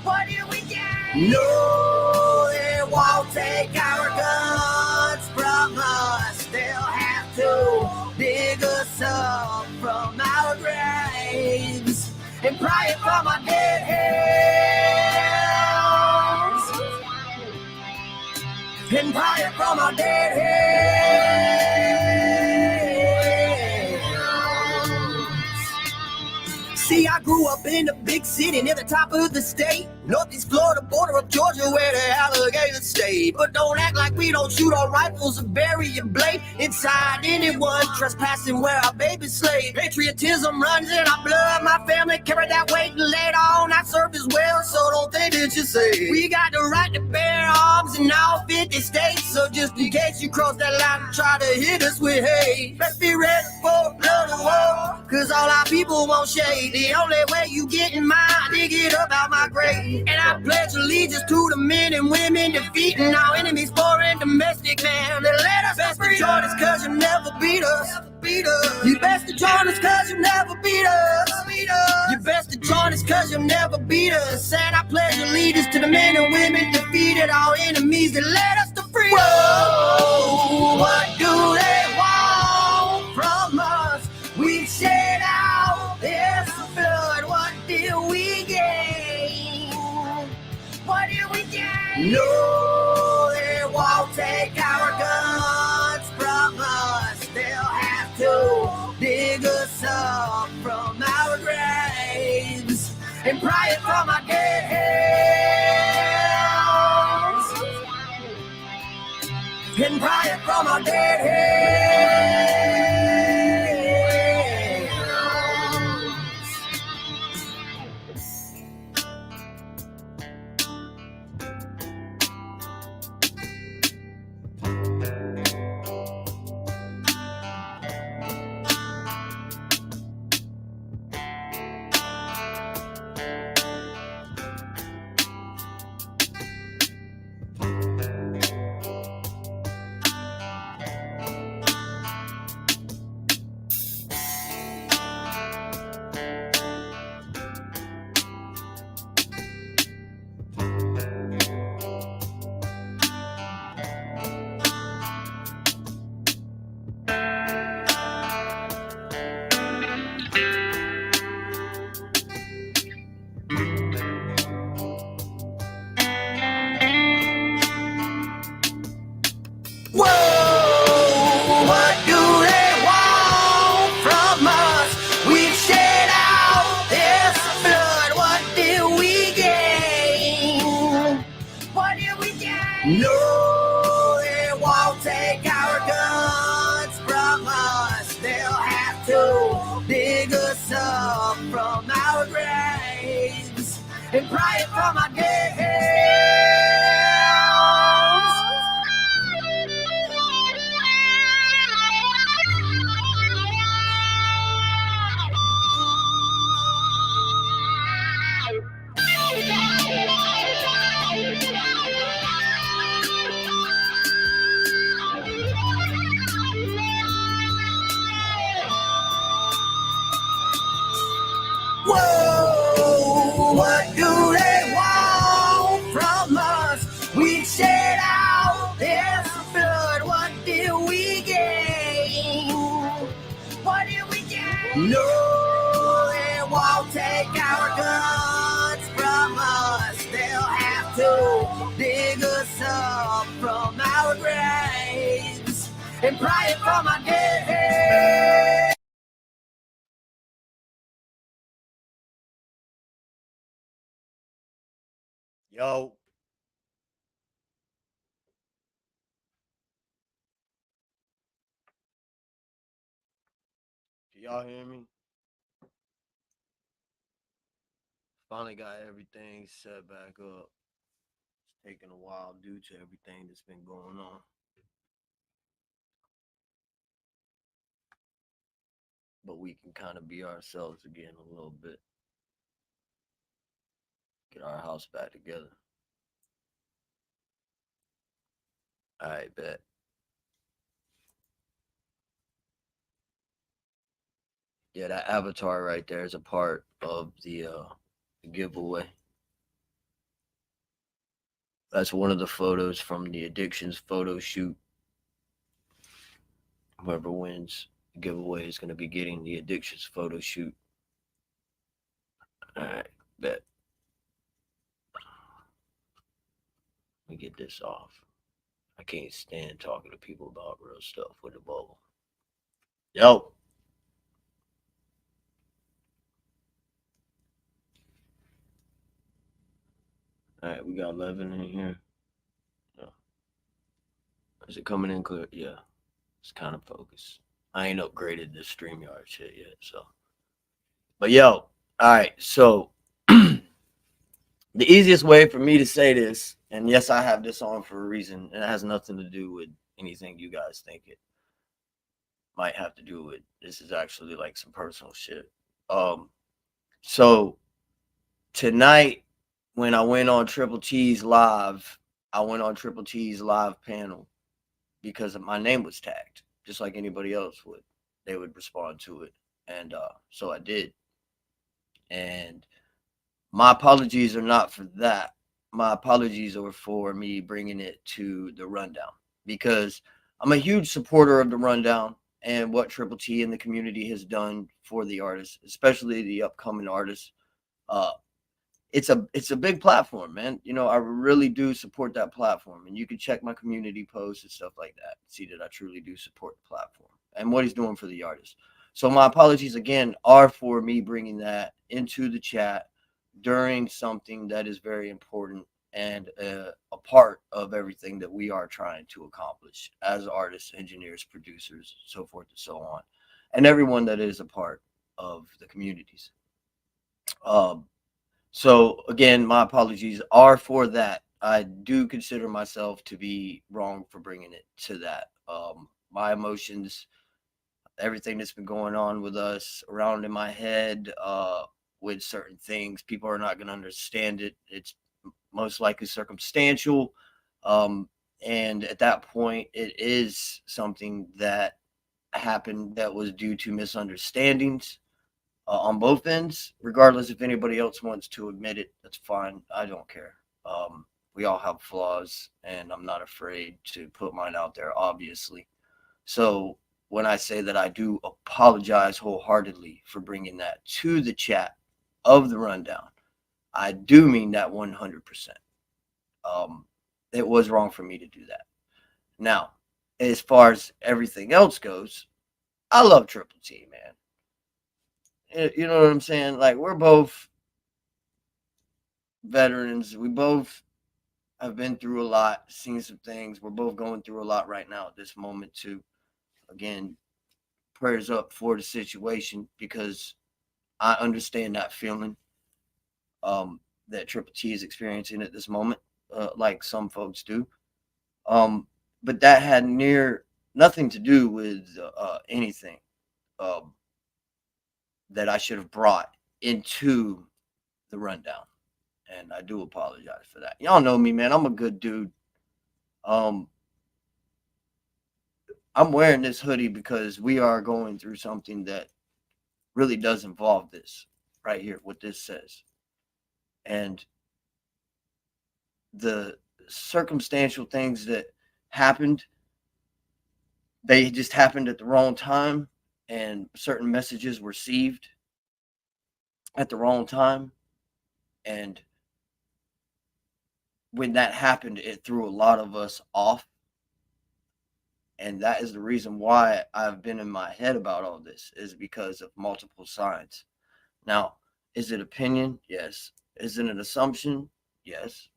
What do we get? No, they won't take our guns from us. They'll have to dig us up from our graves and pry it from our dead hands. And pry it from our dead hands. See, I grew up in a big city near the top of the state, Northeast Florida, border of Georgia, where the alligators stay. But don't act like we don't shoot our rifles or bury your blade inside anyone trespassing where our babies slave. Patriotism runs in our blood, my family carried that weight, and later on I served as well, so don't think that you say we got the right to bear arms in all 50 states. So just in case you cross that line and try to hit us with hate, let's be ready for blood and war, cause all our people want shade. The only way you get in mine, dig it up out my grave. And I pledge allegiance to the men and women defeating our enemies, foreign domestic, man. And let us best to join us, cause you'll never beat us. You best to join us, cause you'll never beat us. You best to join us, cause you'll never beat us. And I pledge allegiance to the men and women defeated our enemies that led us to freedom. Whoa, what do they want from us? We shed out this blood. What did we gain? What did we gain? No, they won't take our guns from us. They'll have to dig us up from our graves and pry it from our dead hands. And pry it from our dead hands. No, they won't take our guns from us. They'll have to dig us up from our graves and pry it from our dead hands. Whoa, what do they want from us? We shed out this blood. What did we gain? What did we gain? No, they won't take our guns from us. They'll have to dig us up from our graves and pry it from our dead hands. Yo. Can y'all hear me? Finally got everything set back up. It's taking a while due to everything that's been going on. But we can kind of be ourselves again a little bit. Get our house back together. All right, bet. Yeah, that avatar right there is a part of the giveaway. That's one of the photos from the Addictions photo shoot. Whoever wins the giveaway is going to be getting the Addictions photo shoot. All right, bet. Let me get this off. I can't stand talking to people about real stuff with the bubble. Yo. All right, we got 11 in here. Yeah. Is it coming in clear? Yeah, it's kind of focused. I ain't upgraded the StreamYard shit yet, so. But yo, all right, so the easiest way for me to say this, and yes, I have this on for a reason, and it has nothing to do with anything you guys think it might have to do with. This is actually like some personal shit. Um, so tonight when I went on Triple T's live, I went on Triple T's live panel because my name was tagged, just like anybody else would. They would respond to it, and so I did. And my apologies are not for that. My apologies are for me bringing it to the rundown because I'm a huge supporter of the rundown and what Triple T and the community has done for the artists, especially the upcoming artists. Uh, it's a big platform, man. You know, I really do support that platform, and you can check my community posts and stuff like that. See that I truly do support the platform and what he's doing for the artists. So my apologies again are for me bringing that into the chat during something that is very important and a part of everything that we are trying to accomplish as artists, engineers, producers, so forth and so on, and everyone that is a part of the communities. Um, so again, my apologies are for that. I do consider myself to be wrong for bringing it to that. My emotions, everything that's been going on with us around in my head, with certain things, people are not going to understand it. It's most likely circumstantial. Um, and at that point, it is something that happened that was due to misunderstandings on both ends. Regardless if anybody else wants to admit it, that's fine. I don't care. We all have flaws, and I'm not afraid to put mine out there, obviously. So when I say that I do apologize wholeheartedly for bringing that to the chat of the rundown, I do mean that 100%. Um, it was wrong for me to do that. Now, as far as everything else goes, I love Triple T, man. You know what I'm saying? Like, we're both veterans. We both have been through a lot, seen some things. We're both going through a lot right now at this moment, too. Again, prayers up for the situation because I understand that feeling that Triple T is experiencing at this moment, like some folks do. Um, but that had near nothing to do with anything um, that I should have brought into the rundown. And I do apologize for that. Y'all know me, man. I'm a good dude. Um, I'm wearing this hoodie because we are going through something that really does involve this right here, what this says. And the circumstantial things that happened, they just happened at the wrong time, and certain messages were received at the wrong time. And when that happened, it threw a lot of us off. And that is the reason why I've been in my head about all this, is because of multiple signs. Now, is it opinion? Yes. Is it an assumption? Yes.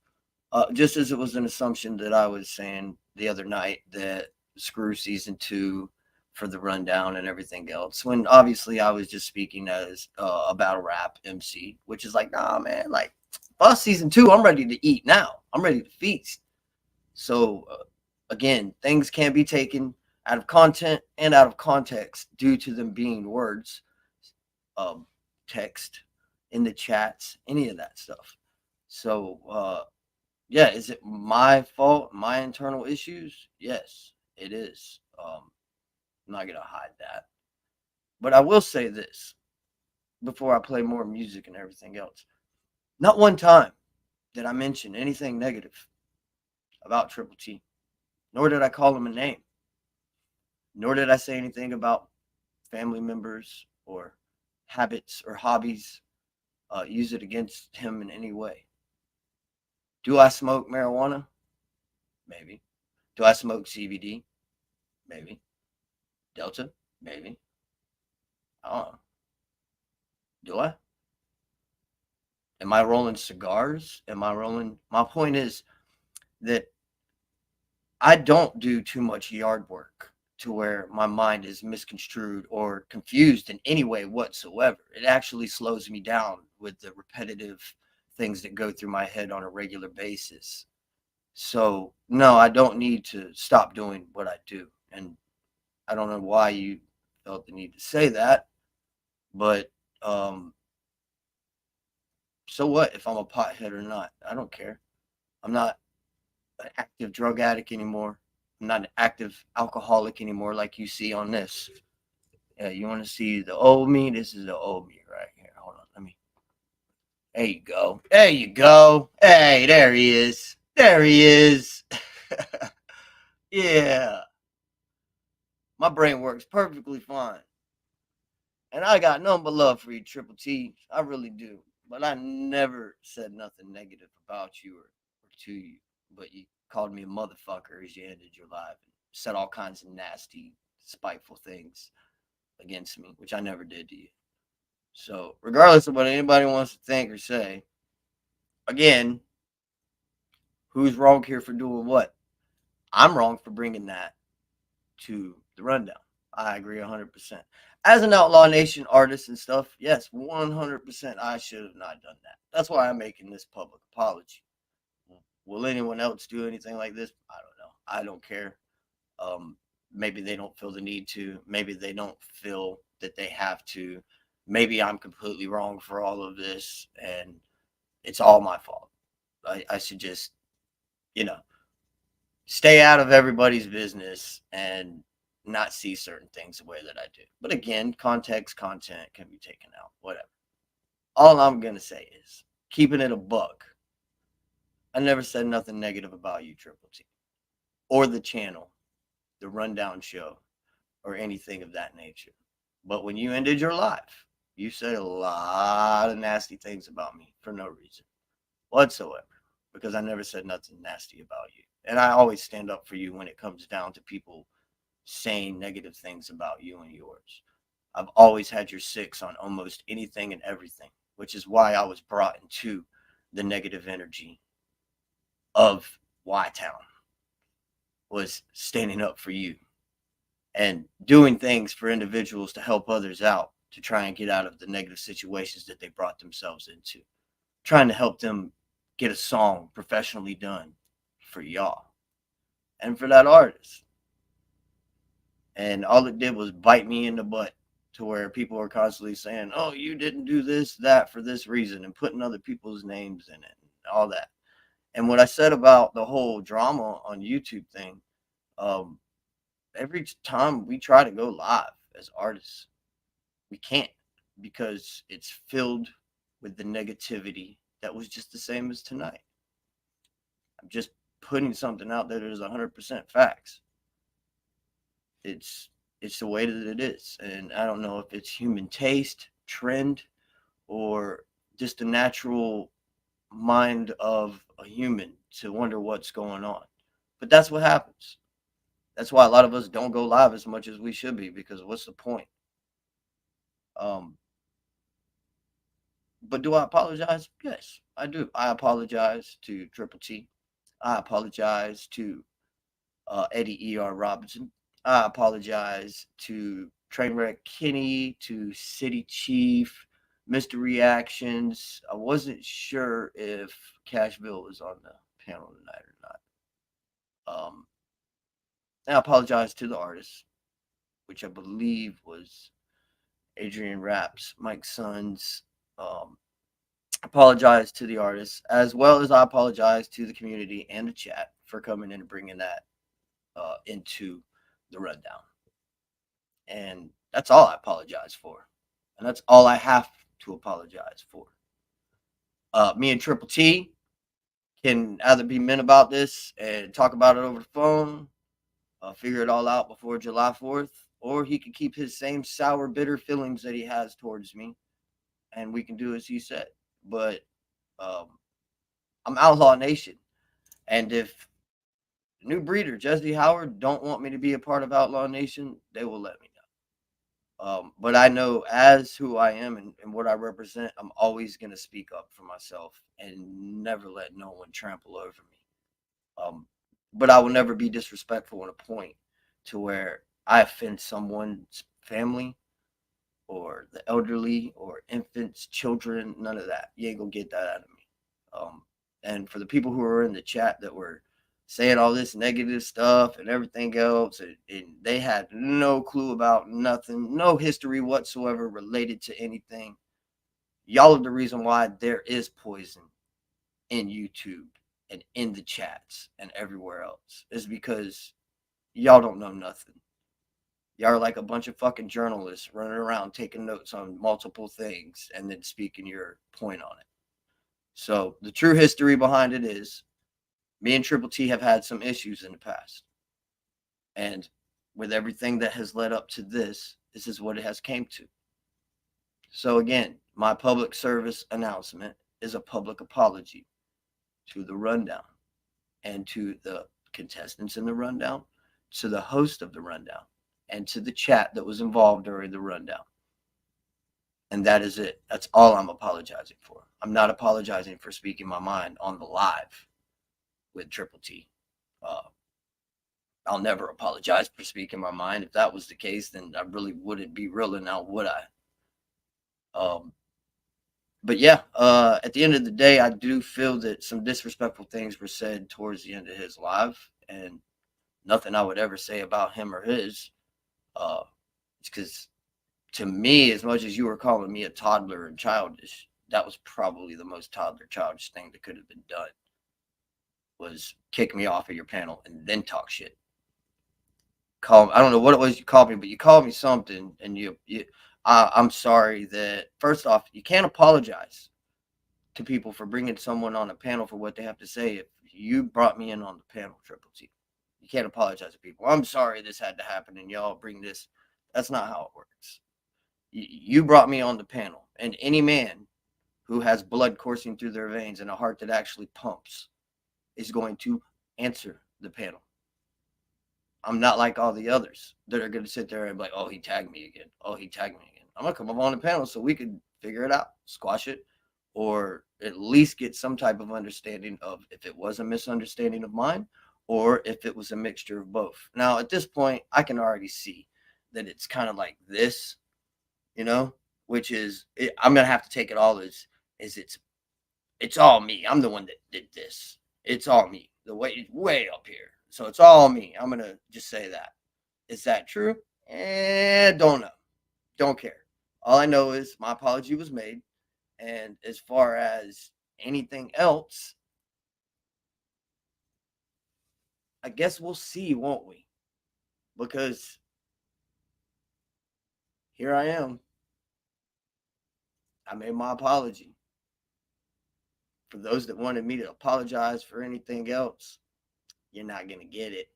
Just as it was an assumption that I was saying the other night that screw season 2 for the rundown and everything else, when obviously I was just speaking as a battle rap MC, which is like, nah, man, like, Boss season 2, I'm ready to eat now. I'm ready to feast. So, again, things can be taken out of content and out of context due to them being words, um, text in the chats, any of that stuff. So, yeah, is it my fault, my internal issues? Yes, it is. I'm not gonna hide that. But I will say this before I play more music and everything else. Not one time did I mention anything negative. about Triple T, nor did I call him a name, nor did I say anything about family members or habits or hobbies, use it against him in any way. Do I smoke marijuana? Maybe. Do I smoke CBD? Maybe. Delta? Maybe. Oh, do I? Am I rolling cigars? Am I rolling? My point is that I don't do too much yard work to where my mind is misconstrued or confused in any way whatsoever. It actually slows me down with the repetitive things that go through my head on a regular basis. So, no, I don't need to stop doing what I do. And I don't know why you felt the need to say that, but so what if I'm a pothead or not? I don't care. I'm not an active drug addict anymore. I'm not an active alcoholic anymore like you see on this. Yeah, you want to see the old me? This is the old me right here. Hold on, let me. There you go. There you go. Hey, there he is. There he is. Yeah, my brain works perfectly fine. And I got nothing but love for you, Triple T. I really do. But I never said nothing negative about you or to you. But you called me a motherfucker as you ended your life and said all kinds of nasty, spiteful things against me, which I never did to you. So, regardless of what anybody wants to think or say, again, who's wrong here for doing what? I'm wrong for bringing that to the rundown. I agree 100%. As an Outlaw Nation artist and stuff, yes, 100% I should have not done that. That's why I'm making this public apology. Will anyone else do anything like this? I don't know. I don't care. Maybe they don't feel the need to. Maybe they don't feel that they have to. Maybe I'm completely wrong for all of this and it's all my fault. I should just, you know, stay out of everybody's business and not see certain things the way that I do. But again, context, content can be taken out, whatever. All I'm going to say is keeping it a buck. I never said nothing negative about you, Triple T, or the channel, the Rundown show, or anything of that nature. But when you ended your life, you said a lot of nasty things about me for no reason whatsoever because I never said nothing nasty about you. And I always stand up for you when it comes down to people saying negative things about you and yours. I've always had your six on almost anything and everything, which is why I was brought into the negative energy of Y Town, was standing up for you and doing things for individuals to help others out to try and get out of the negative situations that they brought themselves into, trying to help them get a song professionally done for y'all and for that artist. And all it did was bite me in the butt to where people are constantly saying, oh, you didn't do this, that for this reason, and putting other people's names in it and all that. And what I said about the whole drama on YouTube thing, um, every time we try to go live as artists, we can't because it's filled with the negativity that was just the same as tonight. I'm just putting something out there that is 100% facts. It's it's the way that it is, and I don't know if it's human taste, trend, or just the natural mind of a human to wonder what's going on. But that's what happens. That's why a lot of us don't go live as much as we should be because what's the point? Um, but do I apologize? Yes, I do. I apologize to Triple T. I apologize to Eddie E.R. Robinson. I apologize to Trainwreck Kenny, to City Chief, Mr. Reactions. I wasn't sure if Cashville was on the panel tonight or not. I apologize to the artist, which I believe was Adrian Raps, Mike Sons. Apologize to the artist, as well as I apologize to the community and the chat for coming in and bringing that into the rundown. And that's all I apologize for. And that's all I have to apologize for. Me and Triple T can either be men about this and talk about it over the phone, figure it all out before July 4th, or he could keep his same sour, bitter feelings that he has towards me, and we can do as he said. But um, I'm Outlaw Nation, and if new breeder Jesse Howard don't want me to be a part of Outlaw Nation, they will let me know. But I know as who I am and what I represent, I'm always going to speak up for myself and never let no one trample over me. Um, but I will never be disrespectful in a point to where I offend someone's family or the elderly or infants, children, none of that. You ain't gonna get that out of me. And for the people who were in the chat that were saying all this negative stuff and everything else, and they had no clue about nothing, no history whatsoever related to anything. Y'all are the reason why there is poison in YouTube and in the chats and everywhere else. Is because y'all don't know nothing. Y'all are like a bunch of fucking journalists running around taking notes on multiple things and then speaking your point on it. So the true history behind it is me and Triple T have had some issues in the past. And with everything that has led up to this is what it has came to. So again, my public service announcement is a public apology to the rundown and to the contestants in the rundown, to the host of the rundown, and to the chat that was involved during the rundown. And that is it. That's all I'm apologizing for. I'm not apologizing for speaking my mind on the live with Triple T. Uh, I'll never apologize for speaking my mind. If that was the case, then I really wouldn't be real now, would I? But yeah, at the end of the day, I do feel that some disrespectful things were said towards the end of his live, and nothing I would ever say about him or his. It's because to me, as much as you were calling me a toddler and childish, that was probably the most toddler childish thing that could have been done, was kick me off of your panel and then talk shit. I don't know what it was you called me, but you called me something, and I'm sorry that, first off, you can't apologize to people for bringing someone on a panel for what they have to say. If you brought me in on the panel, Triple T, you can't apologize to people. I'm sorry this had to happen, and y'all bring this. That's not how it works. You brought me on the panel, and any man who has blood coursing through their veins and a heart that actually pumps is going to answer the panel. I'm not like all the others that are going to sit there and be like, oh, he tagged me again. Oh, he tagged me again. I'm going to come up on the panel so we can figure it out, squash it, or at least get some type of understanding of if it was a misunderstanding of mine or if it was a mixture of both. Now, at this point, I can already see that it's kind of like this, which is, I'm going to have to take it all as it's all me. I'm the one that did this. It's all me. The way up here. So it's all me. I'm going to just say that. Is that true? Don't know. Don't care. All I know is my apology was made. And as far as anything else, I guess we'll see, won't we? Because here I am. I made my apology. For those that wanted me to apologize for anything else, you're not going to get it.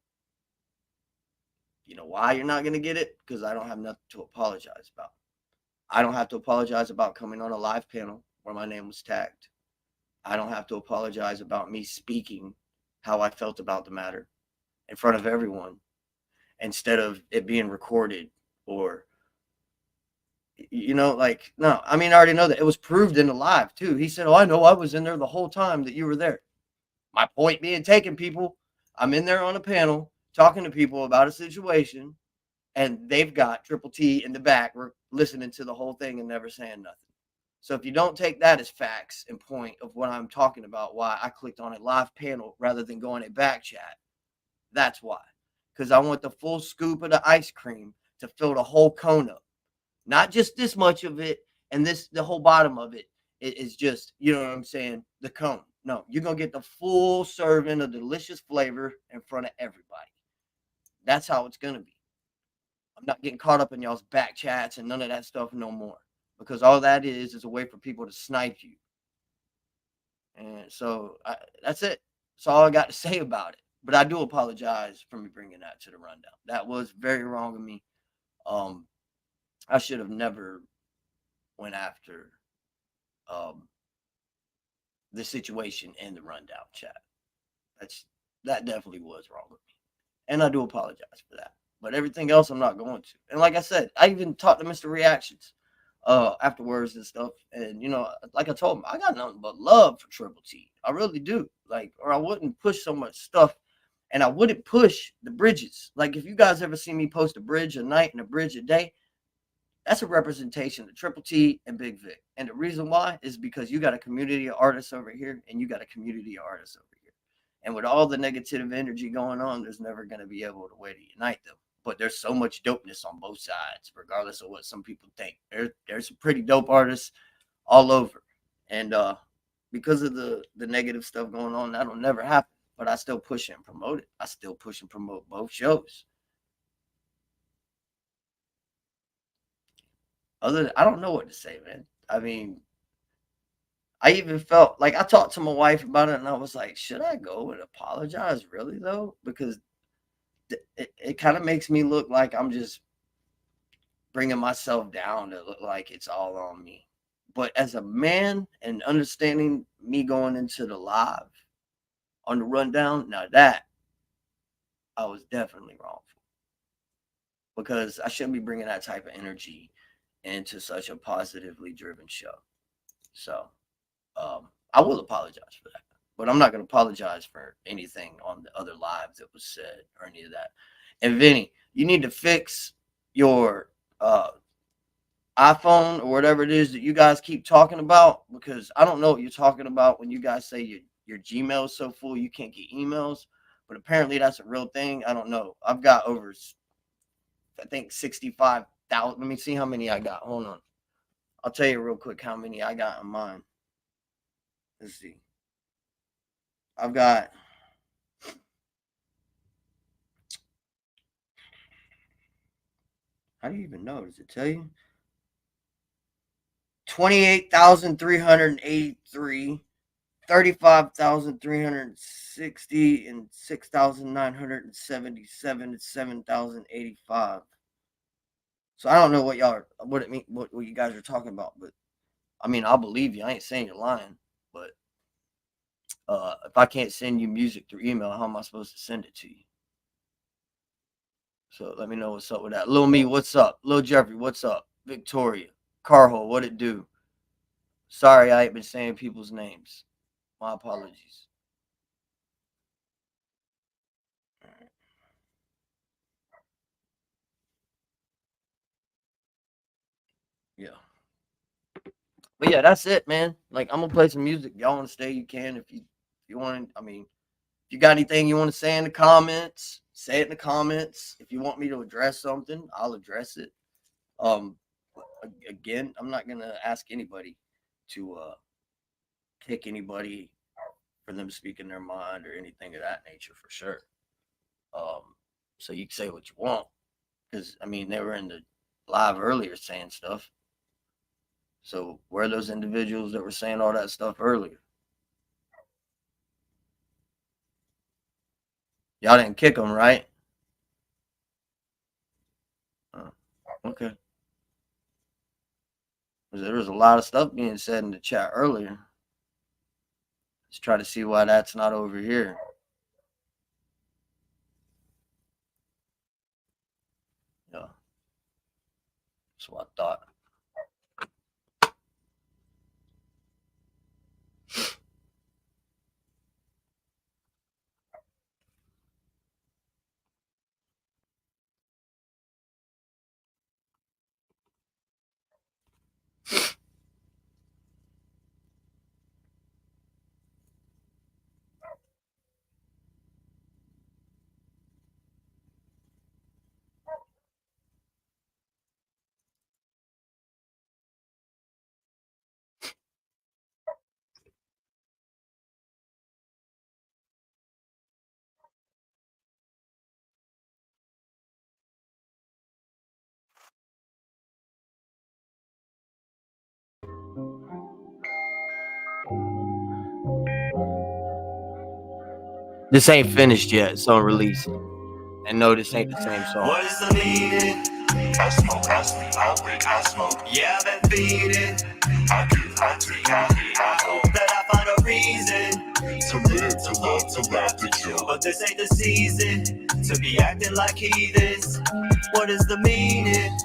You know why you're not going to get it? Because I don't have nothing to apologize about. I don't have to apologize about coming on a live panel where my name was tagged. I don't have to apologize about me speaking how I felt about the matter in front of everyone instead of it being recorded or, no. I mean, I already know that it was proved in the live too. He said, oh, I know I was in there the whole time that you were there. My point being taken, people, I'm in there on a panel talking to people about a situation, and they've got Triple T in the back. We're listening to the whole thing and never saying nothing. So if you don't take that as facts and point of what I'm talking about, why I clicked on a live panel rather than going a back chat, that's why. Because I want the full scoop of the ice cream to fill the whole cone up. Not just this much of it and the whole bottom of it is just, you know what I'm saying, the cone. No, you're going to get the full serving of delicious flavor in front of everybody. That's how it's going to be. I'm not getting caught up in y'all's back chats and none of that stuff no more. Because all that is a way for people to snipe you. And so that's it. That's all I got to say about it. But I do apologize for me bringing that to the rundown. That was very wrong of me. Um, I should have never went after um, the situation in the rundown chat. That's that definitely was wrong with me, and I do apologize for that. But everything else, I'm not going to. And like I said, I even talked to Mr. Reactions afterwards and stuff. And like I told him, I got nothing but love for Triple T. I really do. Like, or I wouldn't push so much stuff, and I wouldn't push the bridges. Like, if you guys ever see me post a bridge a night and a bridge a day, that's a representation of Triple T and Big Vic. And the reason why is because you got a community of artists over here and you got a community of artists over here. And with all the negative energy going on, there's never going to be able to way to unite them. But there's so much dopeness on both sides, regardless of what some people think. There's some pretty dope artists all over. And because of the negative stuff going on, that'll never happen. But I still push and promote it. I still push and promote both shows. I don't know what to say, man. I mean, I even felt like I talked to my wife about it, and I was like, should I go and apologize, really though? Because it kind of makes me look like I'm just bringing myself down to look like it's all on me. But as a man and understanding me going into the live on the rundown, now that I was definitely wrong because I shouldn't be bringing that type of energy into such a positively driven show. So I will apologize for that, but I'm not going to apologize for anything on the other lives that was said or any of that. And Vinny, you need to fix your iPhone or whatever it is that you guys keep talking about, because I don't know what you're talking about when you guys say your Gmail is so full you can't get emails. But apparently that's a real thing. I don't know. I've got over, I think, 65,000. Let me see how many I got. Hold on. I'll tell you real quick how many I got on mine. Let's see. I've got, how do you even know? Does it tell you? 28,383, 35,360, and 6,977 and 7,085. So I don't know what it mean, what you guys are talking about, but I mean, I'll believe you. I ain't saying you're lying, but if I can't send you music through email, how am I supposed to send it to you? So let me know what's up with that. Lil Me, what's up? Lil Jeffrey, what's up? Victoria, Carhole, what it do? Sorry, I ain't been saying people's names. My apologies. Yeah. But yeah, that's it, man. Like, I'm gonna play some music. Y'all want to stay? You can. If you want. I mean, if you got anything you want to say in the comments, say it in the comments. If you want me to address something, I'll address it. Um, again, I'm not gonna ask anybody to kick anybody for them speaking their mind or anything of that nature, for sure. Um, so you can say what you want, because I mean they were in the live earlier saying stuff. So where are those individuals that were saying all that stuff earlier? Y'all didn't kick them, right? Uh, okay. There was a lot of stuff being said in the chat earlier. Let's try to see why that's not over here. Yeah, that's what I thought. This ain't finished yet. It's on release. And no, this ain't the same song. What is the meaning? I smoke, I sleep, I wake, I smoke. Yeah, I've been feeding. I give, I take, I hate, I hope that I find a reason to live, to love, to laugh, to chill. But this ain't the season to be acting like heathens. What is the meaning?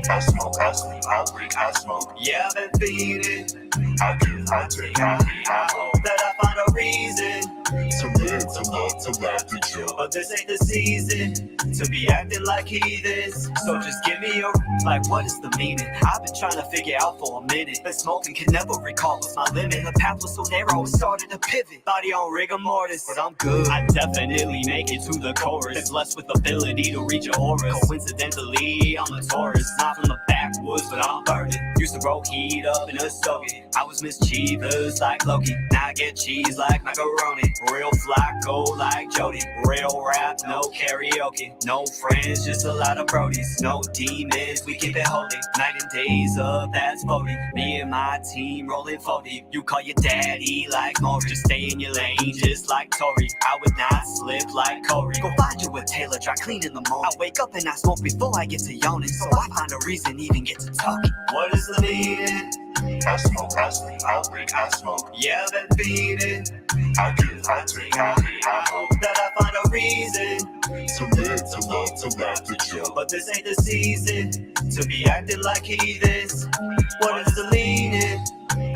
I smoke, I sleep, I wake, I smoke. Yeah, I've been feeding. I give, I take, I hate, I hope that I find a reason to live, to love, to laugh, to chill. But this ain't the season to be acting like heathens. So just give me a like, what is the meaning? I've been trying to figure out for a minute. But smoking can never recall what's my limit. The path was so narrow, it started to pivot. Body on rigor mortis, but I'm good. I definitely make it to the chorus. It's blessed with ability to reach your auras. Coincidentally, I'm a Taurus. Not from the backwoods, but I'm burning. Used to roll heat up in a stogie. I was mischievous like Loki. Now I get cheese like macaroni. Real Flacco like Jody. Real rap, no karaoke. No friends, just a lot of brodies. No demons, we keep it holy. Night and days up, that's 40. Me and my team rolling 40. You call your daddy like Maury. Just stay in your lane, just like Tory. I would not slip like Corey. Go find you a tailor, dry clean in the morning. I wake up and I smoke before I get to yawning. So I find a reason, even get to talking. What is the meaning? I smoke, I sleep, I wake, I smoke. Yeah, I've been feeding. I give, I take, I hate, I hope that I find a reason to live, to love, to laugh, to chill. But this ain't the season to be acting like heathens. What is the meaning?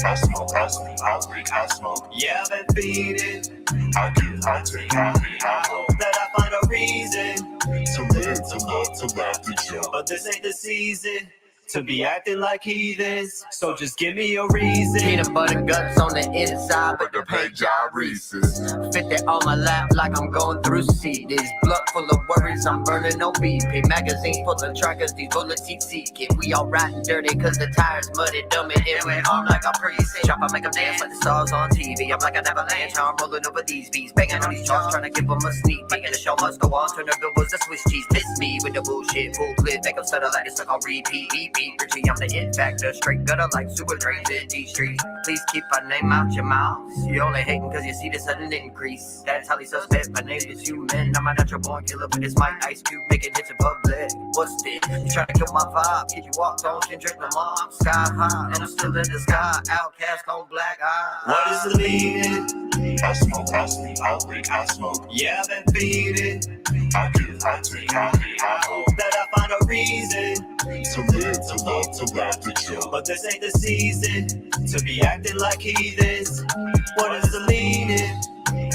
I smoke, I sleep, I wake, I smoke. Yeah, I've been feeding. I give, I take, I hate, I hope that I find a reason to live, to love, to laugh, to chill. But this ain't the season to be acting like heathens. So just give me a reason. Peanut butter guts on the inside, but the paint job Reese's. Fit that on my lap like I'm going through CDs. Blood full of worries, I'm burning no BP. Magazine full of trackers, these bullets heat seeking. We all riding dirty cause the tires muddy, dummy. And we arm like I'm precinct. Chop, I make them dance like the stars on TV. I'm like an avalanche, I'm rolling over these beats. Banging on these charts, trying to give them a sneak peek. And the show must go on, turn the billboards to Swiss cheese. Miss me with the bullshit, full clip. Make them settle like it's stuck on repeat. Richie, I'm the it factor, straight gutter like super trains in these streets. Please keep our name out your mouth. You only hating cause you see the sudden increase. That's highly suspect, my name is human. I'm a natural born killer, but it's my Ice Cube making hits in public. What's this? You trying to kill my vibe? Get you walked on, Kendrick Lamar. Sky high, and I'm still in the sky. Outcast on black eye. What is the meaning? I smoke, I sleep, I wake, I smoke. Yeah, I've been feeding. I give, I take, I hate, I hope that I find a reason to live, to love, to laugh, to chill. But this ain't the season to be acting like heathens. What is the meaning?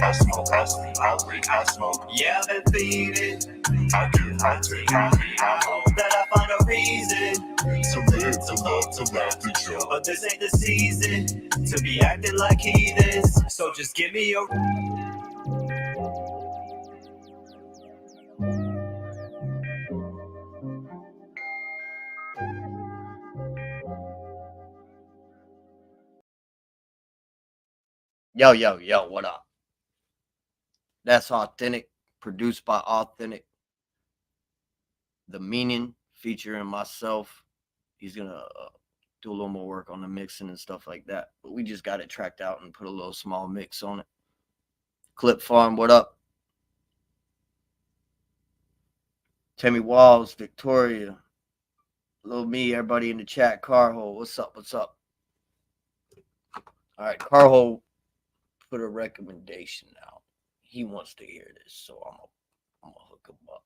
I smoke, I sleep, I wake, I smoke. Yeah, I've been feeding. I give, I take, I hate, I hope that I find a reason to live, to love, to laugh, to chill. But this ain't the season to be acting like heathens. So just give me a Yo, what up? That's Authentic, produced by Authentic. The Meaning, featuring myself. He's gonna do a little more work on the mixing and stuff like that. But we just got it tracked out and put a little small mix on it. Clip Farm, what up? Tammy Walls, Victoria, Little Me, everybody in the chat. Carhole, what's up? What's up? All right, Carhole put a recommendation out. He wants to hear this, so I'm gonna hook him up.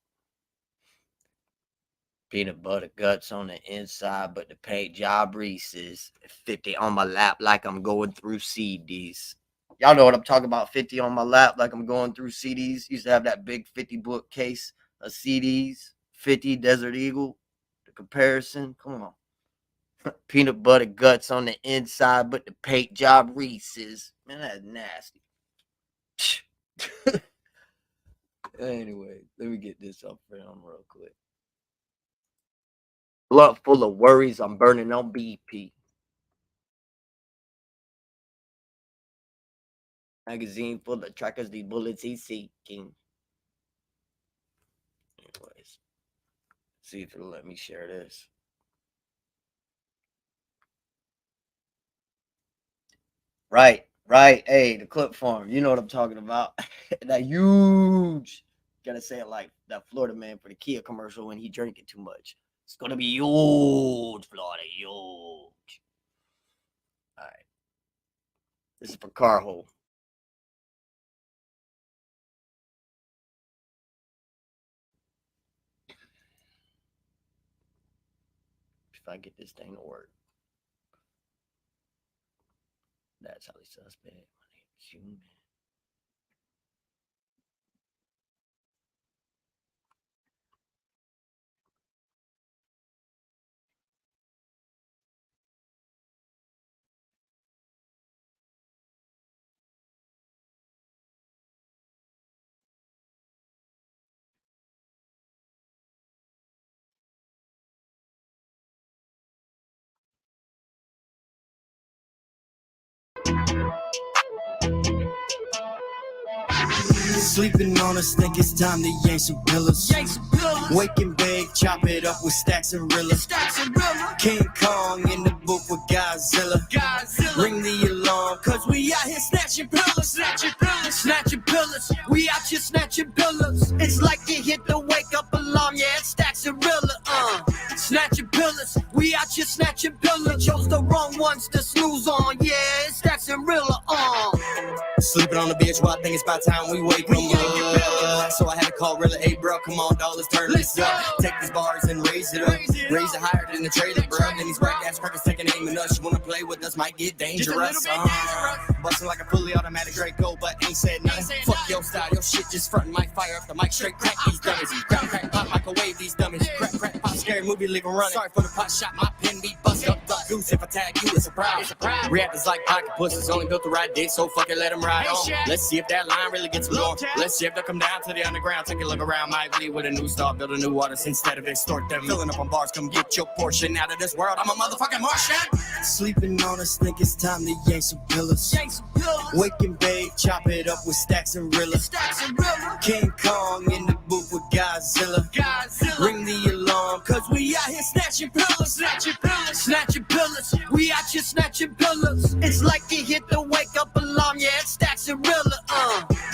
Peanut butter guts on the inside, but the paint job Reese's. 50 on my lap like I'm going through CDs. Y'all know what I'm talking about. 50 on my lap like I'm going through CDs. Used to have that big 50 book case of CDs. 50 Desert Eagle. The comparison. Come on. Peanut butter guts on the inside, but the paint job Reese's. Man, that's nasty. Anyway, let me get this up for him real quick. Blood full of worries, I'm burning on BP. Magazine full of trackers, these bullets he's seeking. Anyways, see if it'll let me share this. Right. Right? Hey, the clip farm. You know what I'm talking about. That huge. Gotta say it like that Florida man for the Kia commercial when he drinking too much. It's gonna be huge, Florida, huge. All right. This is for Carho. If I get this thing to work. That's how they suspect. My name is human. Sleeping on us, think it's time to yank some pillows. Waking big, chop it up with stacks and reels. King Kong in the booth with Godzilla. Ring the alarm, cause we out here snatching pillows. Snatching pillows, we out here snatching pillows. It's like you hit the wake up alarm, yeah, it's stacks and reels. Snatching pillows, we out here snatching pillows. Chose the wrong ones to snooze on, yeah, it's stacks and reels. Sleeping on the bitch, well, I think it's about time we wake them up. So I had to call Rilla, hey bro, come on dog, let's turn this up. Take these bars and raise it up. Raise it higher than the trailer, bro. Then these whack ass crackers taking aim at us. You wanna play with us, might get dangerous. Busting like a fully automatic Draco, but ain't said nothing. Fuck your style, your shit just frontin', mic fire up the mic, straight crack these dummies. Crack, pop, microwave these dummies. Crack, pop, scary movie, leave 'em running. Sorry for the pot shot, my pen be bust up. Duck goose, if I tag you, it's a surprise. Reactors like pocket pussies, only built the right dick, so fuck it, let 'em ride on. Let's see if that line really gets blown. Let's see if they come down to the underground. Take a look around, might leave with a new start, build a new artist instead of extort them. Filling up on bars, come get your portion out of this world. I'm a motherfucking Martian. Sleeping on us, think it's time to yank some pillows. Waking babe, chop it up with stacks and reels. King Kong in the booth with Godzilla. Ring the alarm, cause we out here snatching pillows. Snatching pillows, we out here snatching pillows. It's like you hit the wake up alarm, yeah, it's stacks and reels.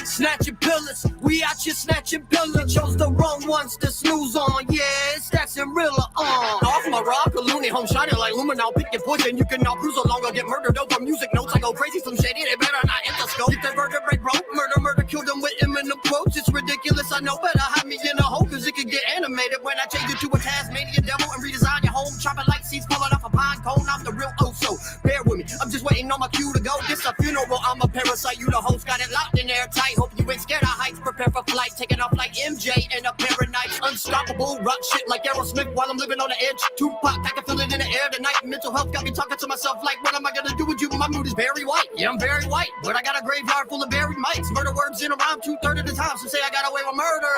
Snatching pillows, we out here snatching pillows. Chose the wrong ones to snooze on, yeah, it's stacks and reels. Off my rock, a loony home shining like luminol. Pick your poison, you can now cruise along or get murdered over music notes. I go crazy, some shady, they better not enter scope. Get that vertebrae broke, murder, kill them with imminent quotes. It's ridiculous, I know, better hide me in a hole, cause it could get animated when I change it to a Tasmanian devil and redesign your home. Chopping like seeds falling off a pine cone. I'm the real Oso, bear with me, I'm just waiting on my cue to go. This a funeral, I'm a parasite, you the host, got it locked in there tight. Hope you ain't scared of heights, prepare for flight. Taking off like MJ and a pair of knights. Unstoppable, rock shit like Aerosmith while I'm living on the edge. Tupac, I can feel it in the air tonight. Mental health got me talking to myself like, what am I gonna do with you? My mood is very white, yeah, I'm very white, but I got a graveyard full of buried mics. Murder words in a rhyme 2/3 of the time, so say I got away with murder.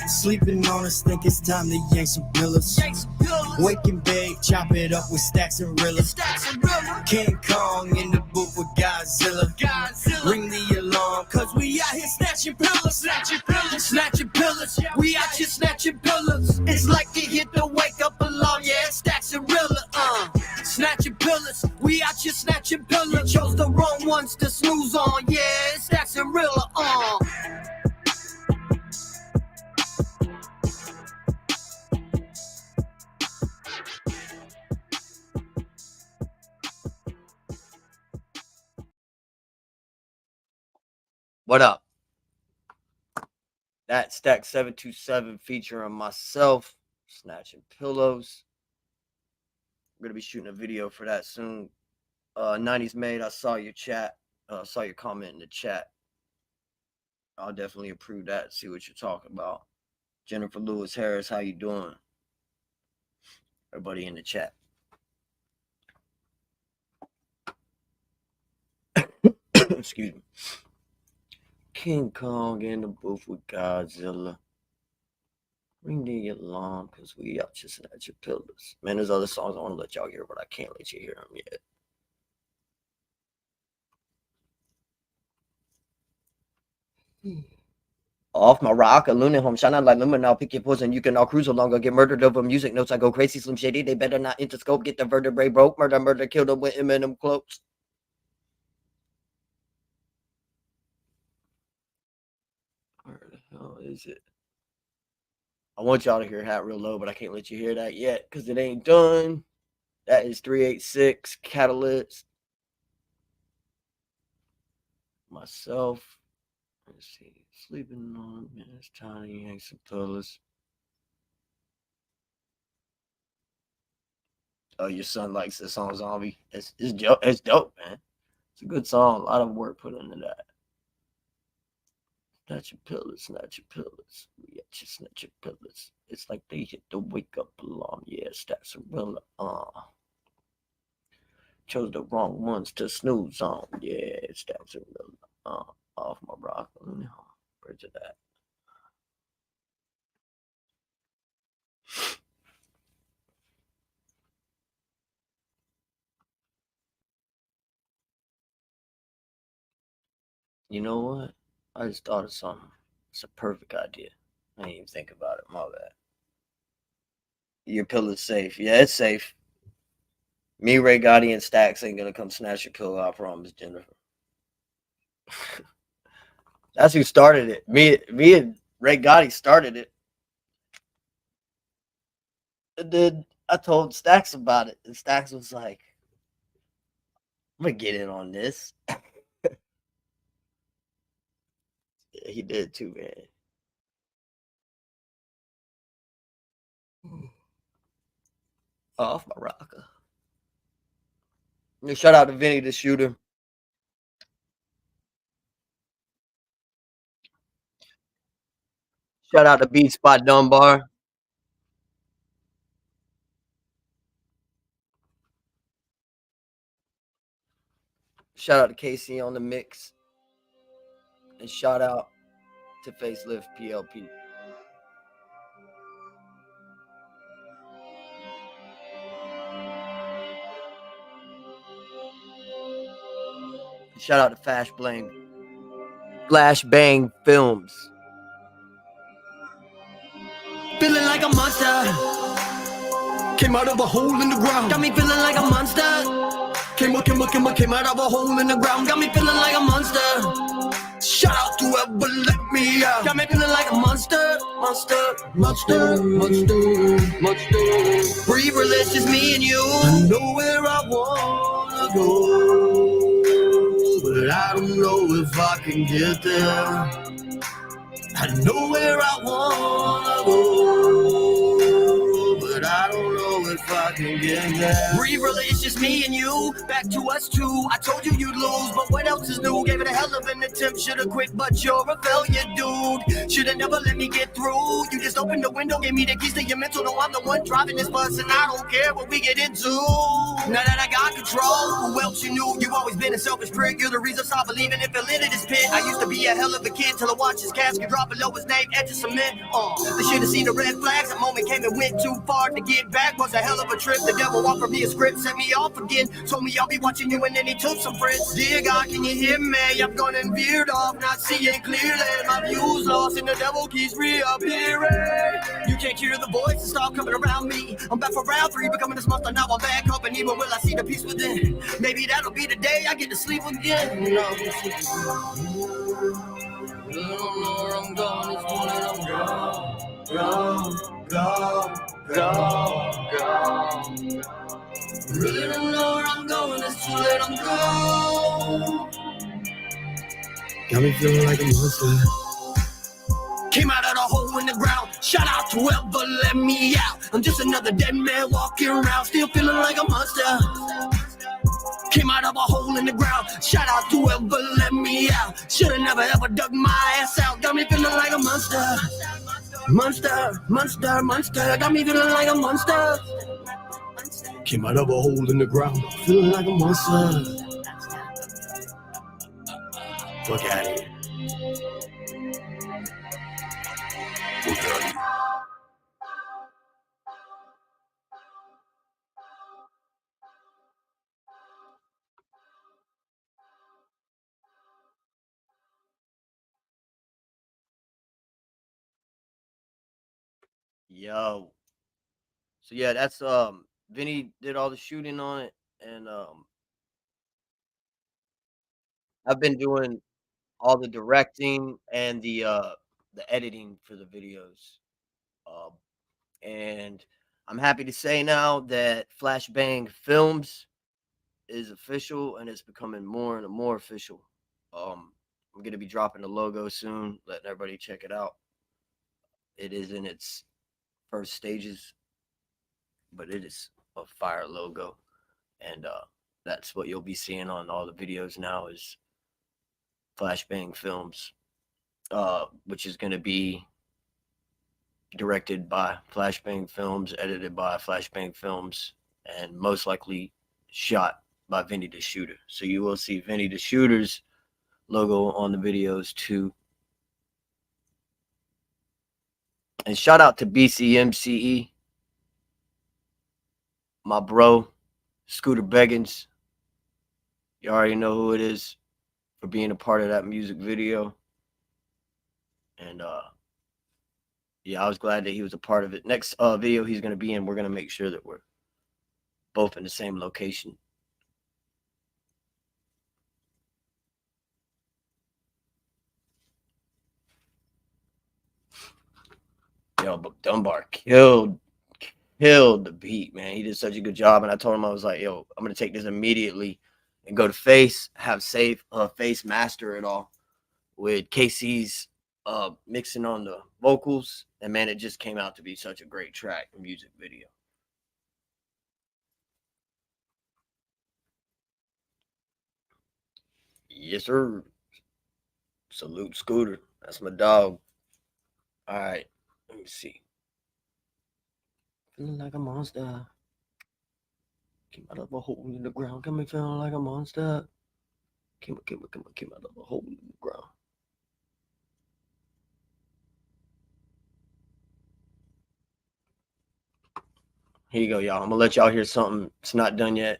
Sleeping on us, think it's time to yank some pillows. Waking big, chop it up with stacks and reels. King Kong in the booth with Godzilla. Ring the alarm, cause we out here snatching pillows. Snatching pillows, we out here snatching pillows. It's like you hit the wake up alarm, yeah, it's stacks and reels. Snatching pillows, we out here snatching pillows. Chose the wrong ones to snooze on, yeah, it's stacks and reels. What up? That Stack 727 featuring myself, snatching pillows. I'm gonna be shooting a video for that soon. 90s made, I saw your chat, saw your comment in the chat. I'll definitely approve that, see what you're talking about. Jennifer Lewis Harris, how you doing? Everybody in the chat. Excuse me. King Kong in the booth with Godzilla. Ring the alarm, cause we out just at your pillars. Man, there's other songs I want to let y'all hear, but I can't let you hear them yet. Off my rock, a lunar home, shine out like luminol, pick your poison, you can all cruise along or get murdered over music notes. I go crazy, Slim Shady, they better not interscope, get the vertebrae broke, murder, kill them with Eminem quotes. Oh, is it? I want y'all to hear Hat real low, but I can't let you hear that yet because it ain't done. That is 386 Catalyst. Myself. Let's see. Sleeping on man, it's tiny, ain't some fellas. Oh, your son likes this song, Zombie. It's dope, man. It's a good song. A lot of work put into that. Snatch your pillars, snatch your pillars. We got you, snatch your pillars. It's like they hit the wake up alarm. Yeah, stats are real. Chose the wrong ones to snooze on. Yeah, stats are real. Off my rock. Bridge of that. You know what? I just thought of something. It's a perfect idea. I didn't even think about it. My bad. Your pillow safe. Yeah, it's safe. Me, Ray Gotti, and Stacks ain't gonna come snatch your pillow. I promise, Jennifer. That's who started it. Me and Ray Gotti started it. And then I told Stacks about it, and Stacks was like, "I'm gonna get in on this." Yeah, he did too, man. Off my rocker. Shout out to Vinny the shooter. Shout out to Beat Spot Dunbar. Shout out to Casey on the mix. And shout out to Facelift PLP. Shout out to Flashbang Films. Feeling like a monster. Came out of a hole in the ground. Got me feeling like a monster. Came out of a hole in the ground. Got me feeling like a monster. Shout out to whoever let me out. Got me feeling like a monster. Breathe, it's just me and you. I know where I wanna go, but I don't know if I can get there. I know where I wanna go, but I don't know if I can get there. Breathe, it's just me and you. Back to us two. I told you you'd lose, but what else is new? Gave it a hell of an attempt. Should've quit, but you're a failure, dude. Should've never let me get through. You just opened the window, gave me the keys to your mental. No, I'm the one driving this bus, and I don't care what we get into. Now that I got control, who else you knew? You always been a selfish prick. You're the reason I stopped believing and fell into this pit. I used to be a hell of a kid till I watched his casket drop below his name, edge of cement. They should have seen the red flags. The moment came and went too far to get back. Was a hell of a trip. The devil offered me a script, set me off again. Told me I'll be watching you, and then he took some friends. Dear God, can you hear me? I've gone and veered off, not seeing clearly. My views lost, and the devil keeps reappearing. You can't hear the voice, stop coming around me. I'm back for round three, becoming this monster. Now I'm back up, and even will I see the peace within? Maybe that'll be the day I get to sleep again. You know, I don't know where I'm going, it's morning, I'm gone. Really don't know where I'm going, it's too late, I'm gone. Got me feeling like a monster. Came out of the hole in the ground. Shout out to whoever let me out. I'm just another dead man walking around, still feeling like a monster. Came out of a hole in the ground. Shout out to whoever let me out. Should've never ever dug my ass out. Got me feeling like a monster. Monster. Got me feeling like a monster. Came out of a hole in the ground. Feeling like a monster. Fuck out of here. Yo. So yeah, that's Vinny did all the shooting on it, and I've been doing all the directing and the the editing for the videos. Uh, and I'm happy to say now that Flashbang Films is official and it's becoming more and more official. I'm gonna be dropping the logo soon, letting everybody check it out. It is in its first stages, but it is a fire logo, and that's what you'll be seeing on all the videos now is Flashbang Films, which is gonna be directed by Flashbang Films, edited by Flashbang Films, and most likely shot by Vinny the Shooter. So you will see Vinny the Shooter's logo on the videos too. And shout out to BCMCE, my bro, Scooter Beggins. You already know who it is for being a part of that music video. And yeah, I was glad that he was a part of it. Next video he's gonna be in, we're gonna make sure that we're both in the same location. Yo, but Dunbar killed the beat, man. He did such a good job. And I told him, I was like, yo, I'm gonna take this immediately and go to Face, have Face master it all with KC's mixing on the vocals. And man, it just came out to be such a great track and music video. Yes, sir. Salute Scooter. That's my dog. All right, let me see. Feeling like a monster. Came out of a hole in the ground. Got me feeling like a monster. Came out of a hole in the ground. Here you go, y'all. I'm gonna let y'all hear something. It's not done yet.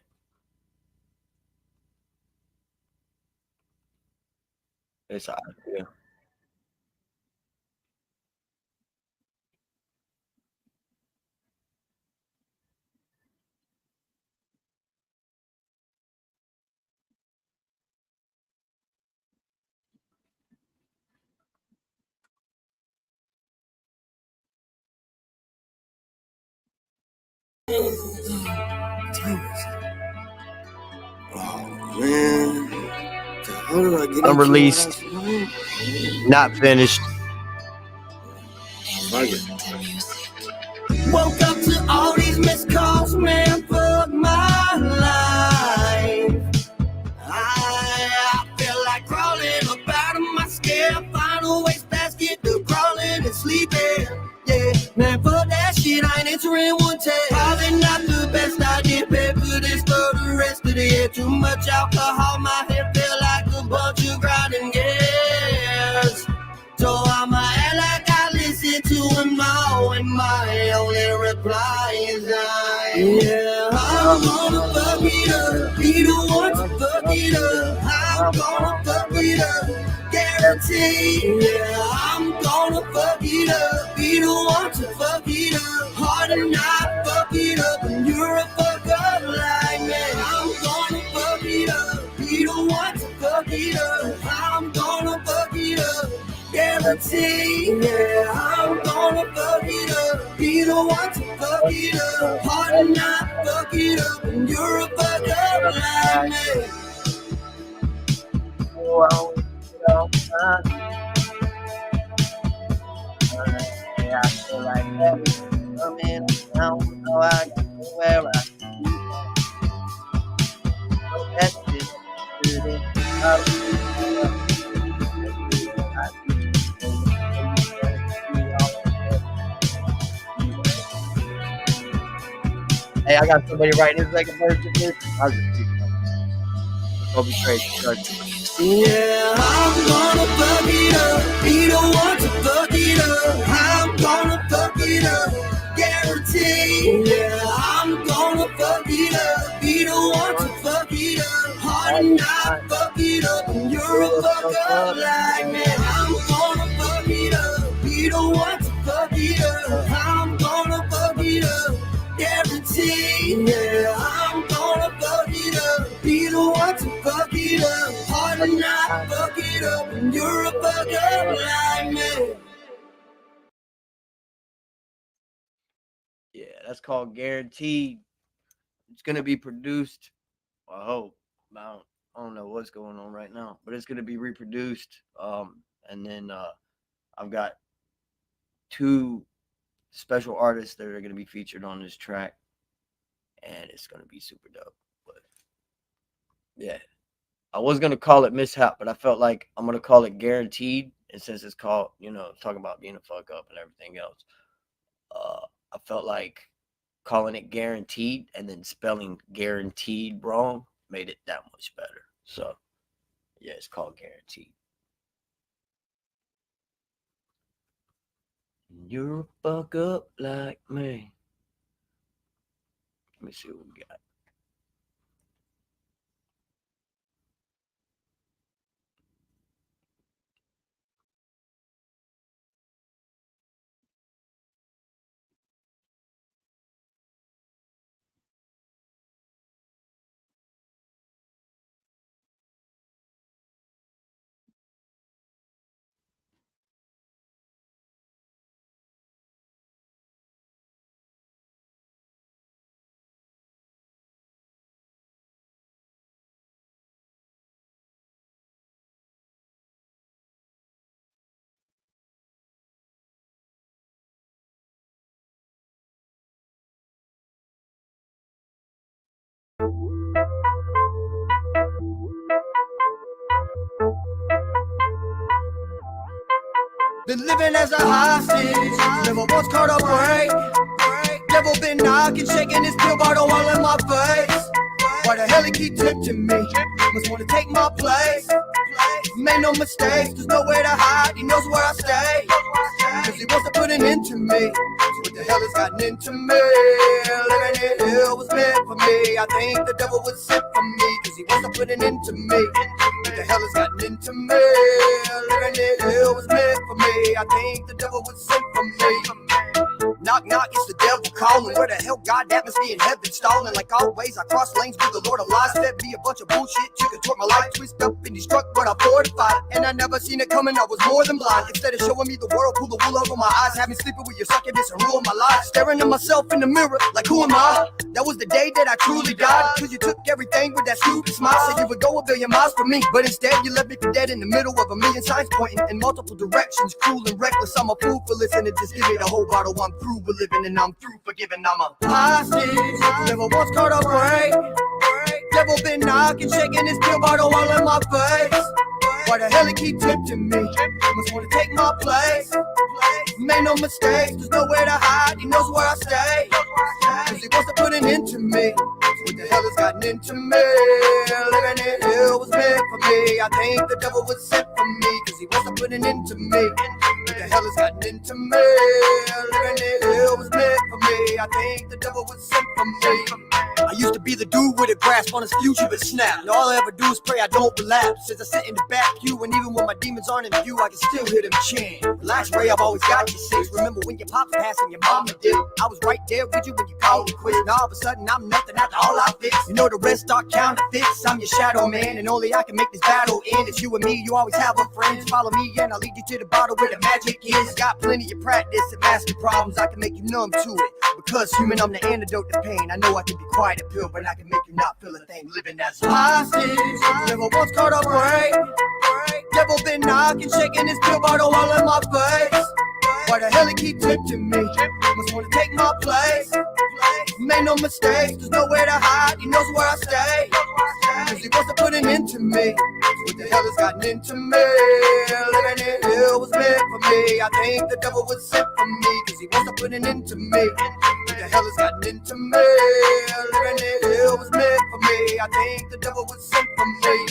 It's all right. Yeah. Oh man, how did I get Unreleased, not finished. Woke up to all these missed calls, man, fuck my life. I feel like crawling up out of my skin. Find a wastebasket to crawling and sleeping. Yeah, man, fuck that shit, I ain't answering one text. Probably not the best idea, pay for this for the rest of the year. Too much alcohol, my head feel like a bunch of grinding gears. So I'ma act like I listen to him all, and my only reply is yeah, I'm gonna fuck it up. He the one to fuck it up. I'm gonna fuck it up, guarantee. Yeah, I'm gonna fuck it up. He the one to fuck it up. Hard to not fuck it up, and you're a fuck up like me. I'm gonna fuck it up. He the one to fuck it up. I'm gonna fuck it up, guarantee. Yeah, I'm gonna fuck it up. Be the one to fuck it up. Hard to not fuck it up, and you're a fuck up like me. Well, I feel like that. I mean, I don't know I got where I that's it. Hey, I got somebody writing his second verse of this. I'll just keep going. I'll be crazy. Yeah, I'm gonna fuck it up. Be the one to fuck it up. I'm gonna fuck it up, guarantee. Yeah, I'm gonna fuck it up. Be the one to fuck it up. Hard to not fuck it up, and you're a fuck up like me. I'm gonna fuck it up. Be the one to fuck it up. I'm gonna fuck it up, guarantee. Yeah, I'm gonna fuck it up. Be the one to fuck it up. Hard to not fuck it up, and you're a fuck up like me. That's called Guaranteed. It's gonna be produced. I hope. I don't know what's going on right now, but it's gonna be reproduced. And then I've got 2 special artists that are gonna be featured on this track, and it's gonna be super dope. But yeah, I was gonna call it Mishap, but I felt like I'm gonna call it Guaranteed. And since it's called, talking about being a fuck up and everything else, I felt like calling it Guaranteed and then spelling guaranteed wrong made it that much better. So yeah, it's called Guaranteed. You're a fuck up like me. Let me see what we got. Been living as a hostage, never once caught a break. Devil been knocking, shaking his pill bottle all in my face. Why the hell he keep tempting me? Must wanna take my place. Made no mistakes, there's nowhere to hide, he knows where I stay. Cause he wants to put an end to me. So what the hell has gotten into me? Living in hell was meant for me. I think the devil was sent for me. Cause he wants to put an end to me. What the hell has gotten into me? Living in hell was meant for me. I think the devil was sent for me. Knock, knock, it's the devil calling. Where the hell, God, that must be in heaven stalling. Like always, I cross lanes with the Lord of lies. Fed me a bunch of bullshit, took it toward my life. Twist up and destruct, but I fortified. And I never seen it coming, I was more than blind. Instead of showing me the world, pull the wool over my eyes. Had me sleeping with your succubus and ruin my life. Staring at myself in the mirror, like who am I? That was the day that I truly died. Cause you took everything with that stupid smile. Said you would go a billion miles from me, but instead you left me for dead in the middle of a million signs pointing in multiple directions. Cruel and reckless, I'm a fool for listening. Just give me the whole bottle, I'm through with living and I'm through forgiving. I'm a hostage, never once caught a break. Devil been knocking, shaking his pill bottle all in my face. Why the hell he keep tempting me? Must wanna take my place. Made no mistakes, there's nowhere to hide, he knows where I stay. Cause he wants to put an end to me. So what the hell has gotten into me? Living in hell was meant for me. I think the devil was sent for me. Cause he wants to put an end to me. What the hell has gotten into me? Living in hell was meant for me. I think the devil was sent for me. I used to be the dude with a grasp on his future, but snap. And all I ever do is pray I don't relapse. Since I sit in the back pew, and even when my demons aren't in view, I can still hear them chant. Relax, Ray, I've always got you safe. Remember when your pops passed and your mama did? I was right there with you when you called me quit. Now all of a sudden I'm nothing after all I fix. You know the rest are counterfeits. I'm your shadow man, and only I can make this battle end. It's you and me, you always have a friend. Just follow me and I'll lead you to the bottle where the magic is. Got plenty of practice at masking problems. I can make you numb to it. Because human, I'm the antidote to pain. I know I can be quiet and pill, but I can make you not feel a thing. Living as a hostage, never once caught a break. Devil been knocking, shaking his pill bottle all in my face. Why the hell he keep tempting me? Must wanna take my place. Made no mistakes, there's nowhere to hide, he knows where I stay. Cause he wants to put an end to me. So what the hell has gotten into me? Living in hell was meant for me. I think the devil was sent for me. Cause he wants to put an end to me. What the hell has gotten into me? Living in hell was meant for me. I think the devil was sent for me.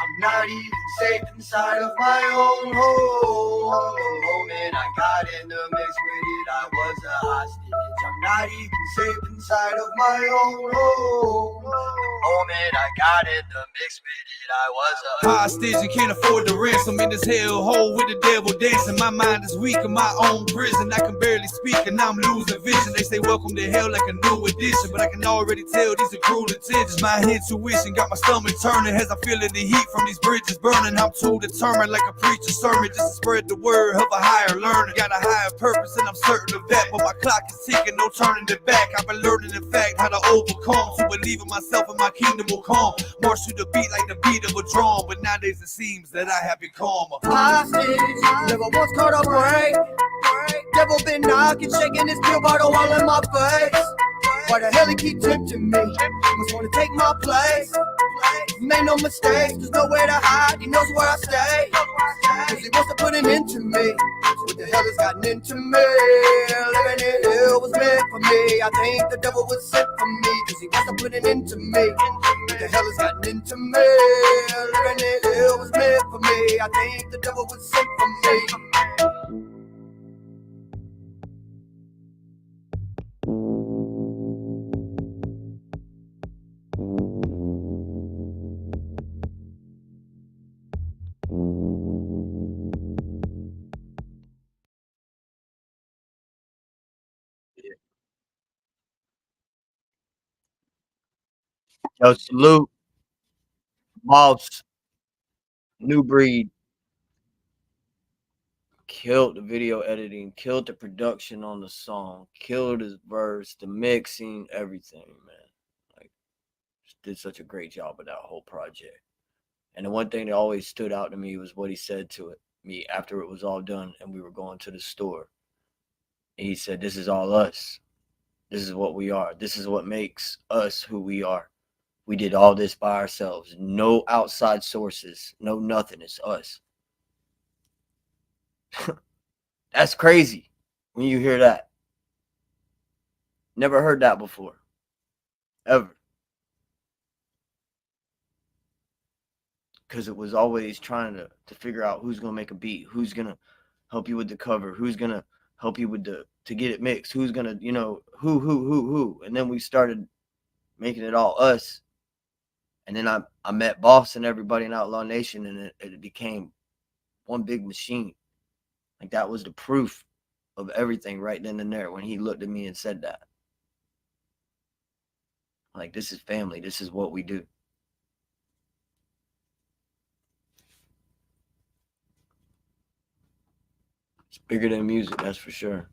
I'm not even safe inside of my own home. The moment I got in the mix with it, I was a hostage. I'm not even safe inside of my own home. The moment I got in the mix with it, Hostage and can't afford the ransom. In this hellhole with the devil dancing. My mind is weak in my own prison. I can barely speak and I'm losing vision. They say welcome to hell like a new edition, but I can already tell these are cruel intentions. My intuition got my stomach turning as I feel the heat from these bridges burning. I'm too determined like a preacher's sermon just to spread the word of a higher learner. Got a higher purpose and I'm certain of that, but my clock is ticking, no turning it back. I've been learning in fact how to overcome, to believe in myself and my kingdom will come. March through the beat like the beat of a drum, but nowadays it seems that I have become a hostage. Never once caught a break. Devil been knocking, shaking his pill bottle all in my face. Why the hell he keep tempting me? Must wanna take my place. Made no mistakes, there's nowhere to hide. He knows where I stay. Cause he wants to put an end to me. What the hell has gotten into me? Living in hell was meant for me. I think the devil was sent for me. Cause he wants to put an end to me. What the hell has gotten into me? Living in hell was meant for me. I think the devil was sent for me. Yo, salute, Boss, New Breed. Killed the video editing, killed the production on the song, killed his verse, the mixing, everything, man. Like, just did such a great job with that whole project. And the one thing that always stood out to me was what he said to me after it was all done and we were going to the store. And he said, "This is all us. This is what we are. This is what makes us who we are. We did all this by ourselves. No outside sources. No nothing. It's us." That's crazy when you hear that. Never heard that before. Ever. Because it was always trying to figure out who's going to make a beat, who's going to help you with the cover, who's going to help you with to get it mixed, who's going to, who. And then we started making it all us. And then I met Boss and everybody in Outlaw Nation, and it became one big machine. Like, that was the proof of everything right then and there when he looked at me and said that. Like, this is family. This is what we do. It's bigger than music, that's for sure.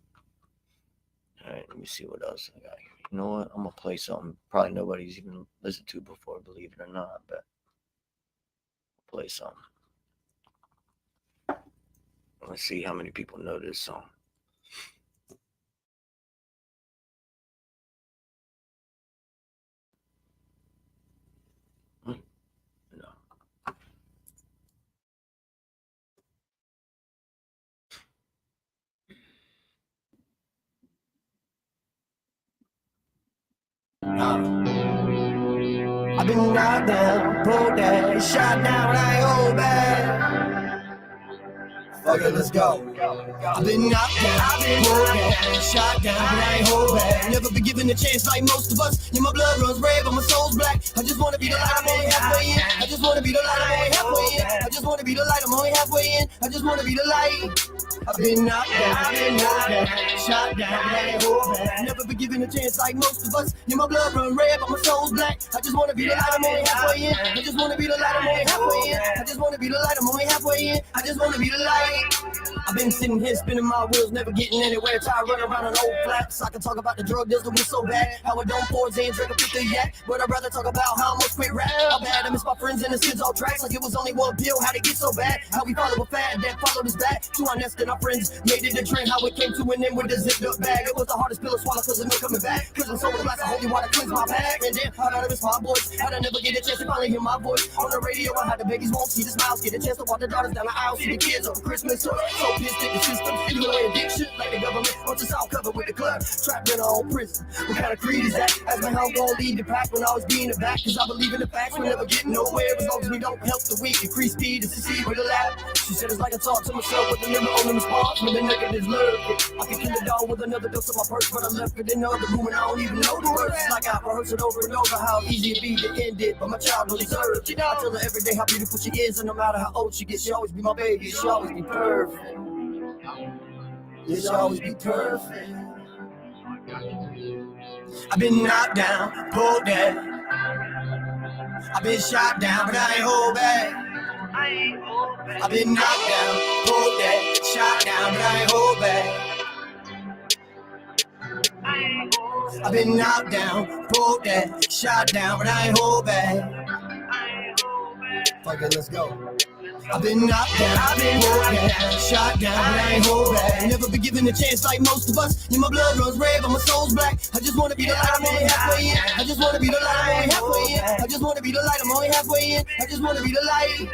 All right, let me see what else I got here. You know what? I'm going to play something probably nobody's even listened to before, believe it or not, but I'll play something. Let's see how many people know this song. No. I've been knocked down, pulled down, shot down, I ain't hold back. Fuck it, let's go. I've been knocked down, pulled down, shot down, but I ain't hold back. Never been given a chance like most of us. Yeah, my blood runs red, but my soul's black. I just wanna be the light, I'm only halfway in. I just wanna be the light, I'm only halfway in. I just wanna be the light, I'm only halfway in. I just wanna be the light. I've been knocked down, shot down, but I ain't hold back. Never been given a chance like most of us. Yeah, my blood run red, but my soul's black. I just wanna be the light, I'm only halfway in. I just wanna be the light, I'm only halfway in. I just wanna be the light, I'm only halfway in. I just wanna be the light. I've been sitting here spinning my wheels, never getting anywhere. Tired running around on old flaps. I can talk about the drug deals that was so bad, how I don't pour and drink a fifth of yak. But I'd rather talk about how I almost quit rap. How bad I miss my friends and the kids all tracks like it was only one pill. How'd it get so bad? How we followed a fad that followed us back to our nest and our friends made it a train. How it came to an end with a zipped up bag. It was the hardest pill to swallow cause of no coming back. Cause I'm so with a glass of holy water cleanse my bag. And then how'd I miss my voice? How'd I never get a chance to finally hear my voice on the radio? I had the babies won't see the smiles, get a chance to walk the daughters down the aisle, see the kids over Christmas. So This sticky system, evil addiction, like the government wants us all covered with the club. Trapped in our own prison. What kind of creed is that? As my home gon' lead the pack when I was being the back. Cause I believe in the facts, we never get nowhere as long as we don't help the weak. Increase speed to succeed with a laugh. She said it's like I talk to myself with the number on the response. When the nigga is love. I can kill the dog with another dose of my purse, but I left it in the other room and I don't even know the words. It's like I rehearse it over and over how easy it be to end it, but my child don't deserve it. I tell her every day how beautiful she is, and no matter how old she gets, she'll always be my baby. She'll always be perfect. Yeah, she'll always be perfect. I've been knocked down, pulled down. I've been shot down, but I ain't hold back. I've been knocked down, pulled down, shot down, but I ain't hold back. I've been knocked down, pulled down, shot down, but I ain't hold back. Fuck it, let's go. I've been knocked down, I've been pulled down, shot down, but I ain't hold back. Never been given a chance like most of us. Yeah, my blood runs red, but my soul's black. I just wanna be the light, I'm only halfway in. I just wanna be the light, I'm only halfway in. I just wanna be the light, I'm only halfway in. I just wanna be the light.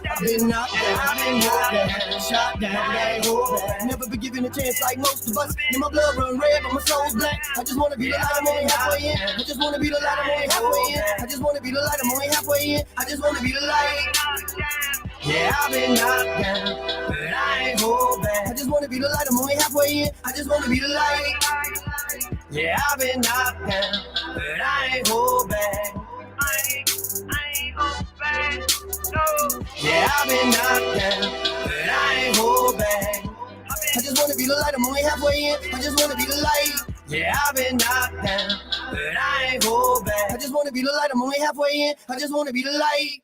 I've been knocked down, I've been pulled down, shot down, but I ain't hold back. Never been given a chance like most of us. Yeah, my blood runs red, but my soul's black. I just wanna be the light, I'm only halfway in. I just wanna be the light, I'm only halfway in. I just wanna be the light, I'm only halfway in. I just wanna be the light. Yeah, I've been knocked down, but I ain't hold back. I just wanna be the light, I'm only halfway in. I just wanna be the light. Yeah, I've been knocked down, but I ain't hold back. Yeah, I've been knocked down, but I ain't hold back. I just wanna be the light, I'm only halfway in. I just wanna be the light. Yeah, I've been knocked down, but I ain't hold back. I just wanna be the light, I'm only halfway in. I just wanna be the light.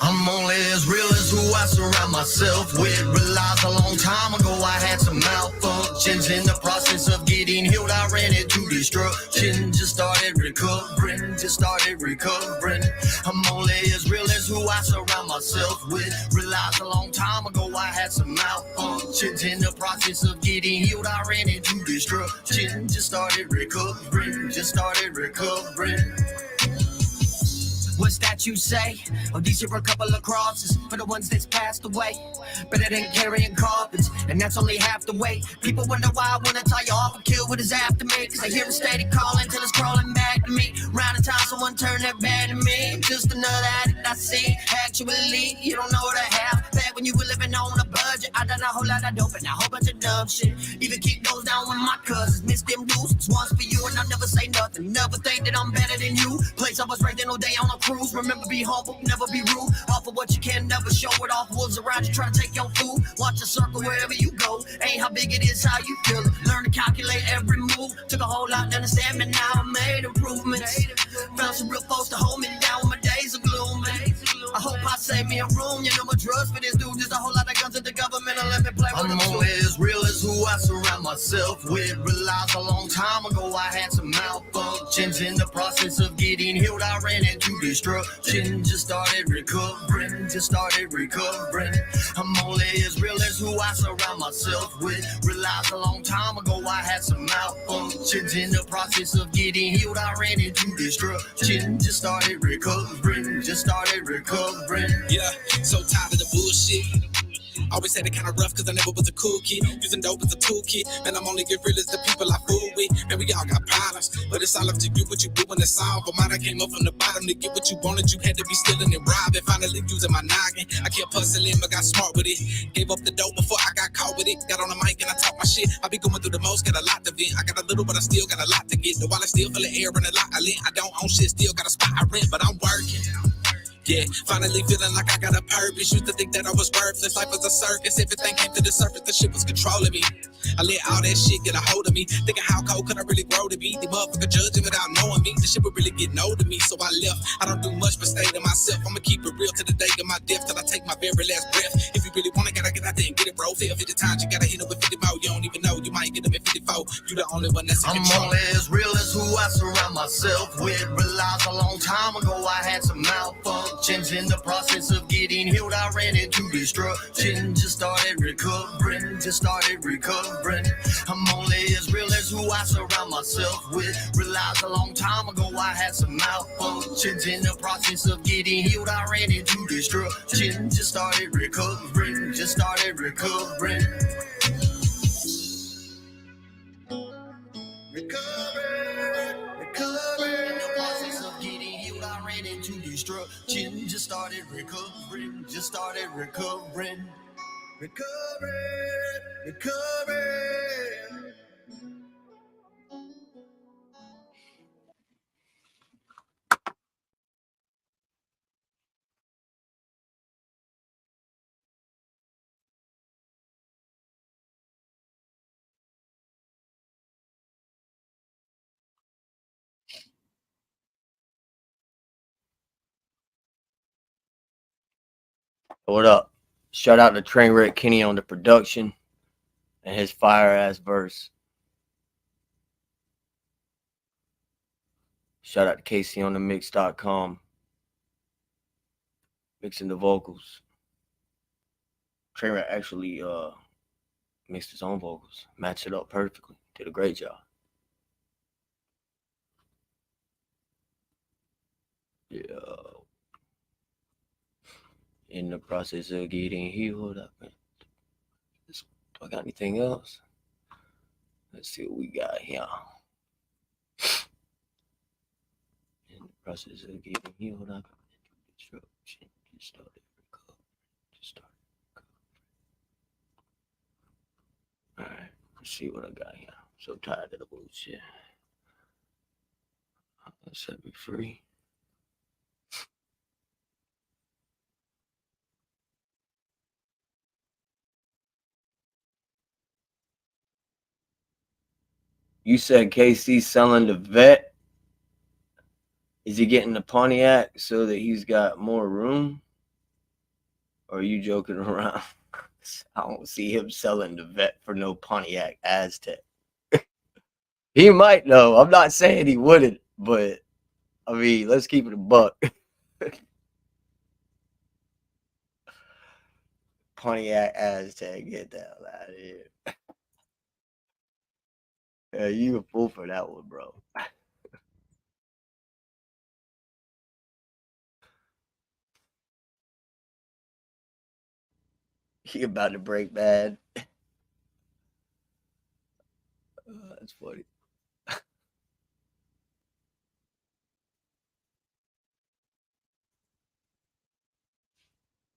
I'm only as real as who I surround myself with. Realized a long time ago I had some malfunctions. In the process of getting healed, I ran into destruction. Just started recovering. I'm only as real as who I surround myself with. Realized a long time ago I had some malfunctions. In the process of getting healed, I ran into destruction. Just started recovering. What's that you say? Oh, these are a couple of crosses for the ones that's passed away. Better than carrying coffins, and that's only half the weight. People wonder why I wanna tie you off and kill what is after me. Cause I hear them steady calling till it's crawling back to me. Round the time someone turned their back to me. Just another addict I see. Actually, you don't know what I have. Back when you were living on a budget, I done a whole lot of dope and a whole bunch of dumb shit. Even keep those down with my cousins. Miss them dudes, it's once for you and I never say nothing. Never think that I'm better than you. Place I was right there all day on a cruise. Remember, be humble, never be rude. Offer what you can, never show it off. Wolves around you try to take your food. Watch a circle wherever you go. Ain't how big it is, how you feel it. Learn to calculate every move. Took a whole lot to understand me, now I made improvements. Found some real folks to hold me down when my days are gloomy. I hope I save me a room. You know my drugs for this dude. Just a whole lot of guns at the government and let me play with them. I'm only as real as who I surround myself with. Realized a long time ago I had some malfunctions. In the process of getting healed, I ran into destruction. Just started recovering. I'm only as real as who I surround myself with. Realized a long time ago I had some malfunctions. In the process of getting healed, I ran into destruction. Just started recovering. Yeah, so tired of the bullshit. Always had it kind of rough cause I never was a cool kid. Using dope as a toolkit. Man, I'm only get real as the people I fool with. Man, we all got problems, but it's all up to you what you do in the song. But mine, I came up from the bottom to get what you wanted. You had to be stealing and robbing. Finally using my noggin. I kept hustling but got smart with it. Gave up the dope before I got caught with it. Got on the mic and I talk my shit. I be going through the most, got a lot to vent. I got a little but I still got a lot to get. The wallet still full of air and a lot I lit. I don't own shit, still got a spot I rent, but I'm working. Yeah, finally feeling like I got a purpose. Used to think that I was worthless. Life was a circus. Everything came to the surface. The shit was controlling me. I let all that shit get a hold of me. Thinking how cold could I really grow to be? The motherfucker judging without knowing me. The shit would really get old to me. So I left. I don't do much but stay to myself. I'ma keep it real to the day of my death. Till I take my very last breath. If you really want it, gotta get out there and get it, bro. Fail 50 times, you gotta hit it with 50 more. You don't even know. You might get them at 54. You the only one that's in I'm control. only as real as who I surround myself with. Realized a long time ago I had some malfunctions. In the process of getting healed, I ran into destruction. Just started recovering. I'm only as real as who I surround myself with. Realized a long time ago I had some malfunctions. In the process of getting healed, I ran into destruction. Just started recovering. Recovering. In the process of getting healed, I ran into destruction. Just started recovering. Recovering. What up? Shout out to Trainwreck Kenny on the production and his fire ass verse. Shout out to Casey on the mix.com. Mixing the vocals. Trainwreck actually mixed his own vocals, matched it up perfectly. Did a great job. Yeah. In the process of getting healed. Do I got anything else? Let's see what we got here. In the process of getting healed, I got destruction. Just started recovering. Alright, let's see what I got here. I'm so tired of the bullshit. Let's set me free. You said KC selling the vet. Is he getting the Pontiac so that he's got more room? Or are you joking around? I don't see him selling the vet for no Pontiac Aztec. He might though. I'm not saying he wouldn't, but I mean, let's keep it a buck. Pontiac Aztec, get the hell out of here. Yeah, you a fool for that one, bro. He about to break bad. That's funny.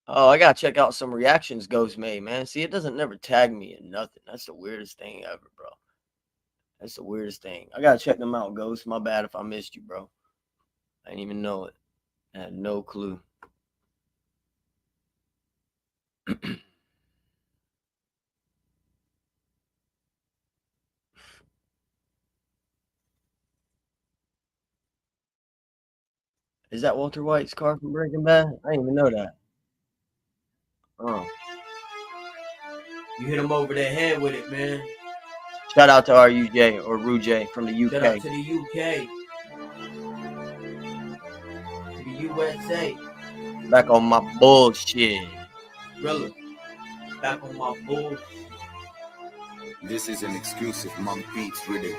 Oh, I gotta check out some reactions Ghost made, man. See, it doesn't never tag me in nothing. That's the weirdest thing ever, bro. That's the weirdest thing. I gotta check them out, Ghost. My bad if I missed you, bro. I didn't even know it. I had no clue. Is that Walter White's car from Breaking Bad? I didn't even know that. Oh. You hit him over the head with it, man. Shout out to RUJ or Rujay from the UK. Shout out to the UK. To the USA. Back on my bullshit. Really? Back on my bullshit. This is an exclusive Monk Beats rhythm.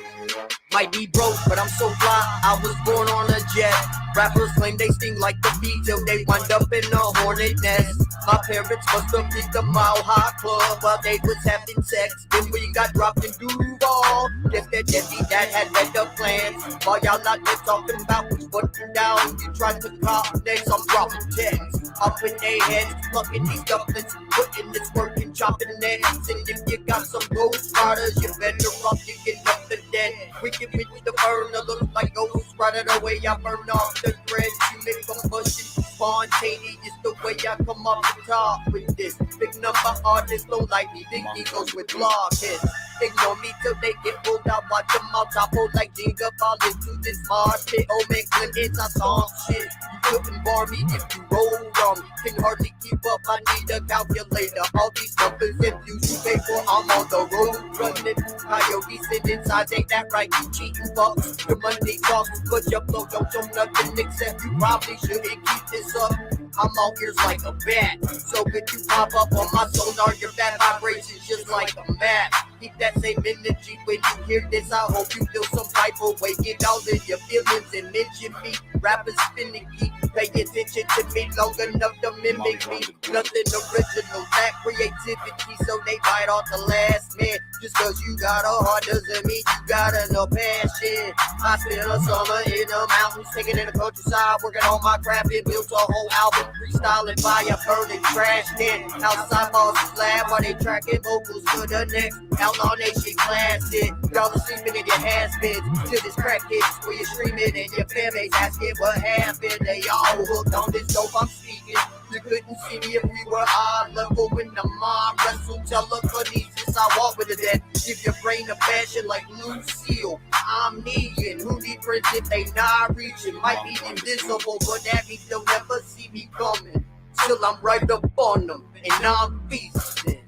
Might be broke, but I'm so fly, I was born on a jet. Rappers claim they sting like the bee till they wind up in a hornet nest. My parents must have hit the Mile High Club while they was having sex. Then we got dropped in Duval. Guess that Debbie Dad had better plans. While y'all out there talking about who's putting down, you tried to call next, I'm dropping texts. Up in their heads, plucking these doublets, putting this work and chopping their heads. And if you got some ghost riders, you better off kicking up the dead. We can with the burner, look like ghost rider the way I burn off the thread. You make them pushing. spontaneous the way I come up the top with this. Big number artists don't like me, big egos with blockheads. Ignore me till they get pulled out, watch them out top, hold like Jenga, fall into this market. Oh, make it's a song shit. You couldn't bar me if you roll wrong. Can hardly keep up, I need a calculator. All these numbers and views you pay for, I'm on the road running. Coyote sit inside, ain't that right? You cheating fucks, your money talks, but your flow don't show nothing except you probably shouldn't keep this up. I'm all ears like a bat, so if you pop up on my sonar, your bad vibrations just like a map. Keep that same energy when you hear this. I hope you feel some type of way. Get all of your feelings and mention me. Rappers finicky, pay attention to me long enough to mimic me. Nothing original, that creativity, so they bite off the last man. Just cause you got a heart doesn't mean you got enough passion. I spent a summer in the mountains, taking in the countryside, working on my craft and built a whole album, freestyling fire, burning trash can. Outside boss's lab while they tracking vocals to the next outlaw nation classic. Y'all are sleeping in your has-beens to this crack hits where you're streaming and your family's asking what happened. They all hooked on this dope I'm speaking. You couldn't see me if we were eye level when the mind wrestle telekinesis. I walk with a dead. Give your brain a fashion like Lucille. I'm Negan. Who need friends if they not reaching? Might be invisible, but that means they'll never see me coming. Till I'm right up on them and I'm feasting.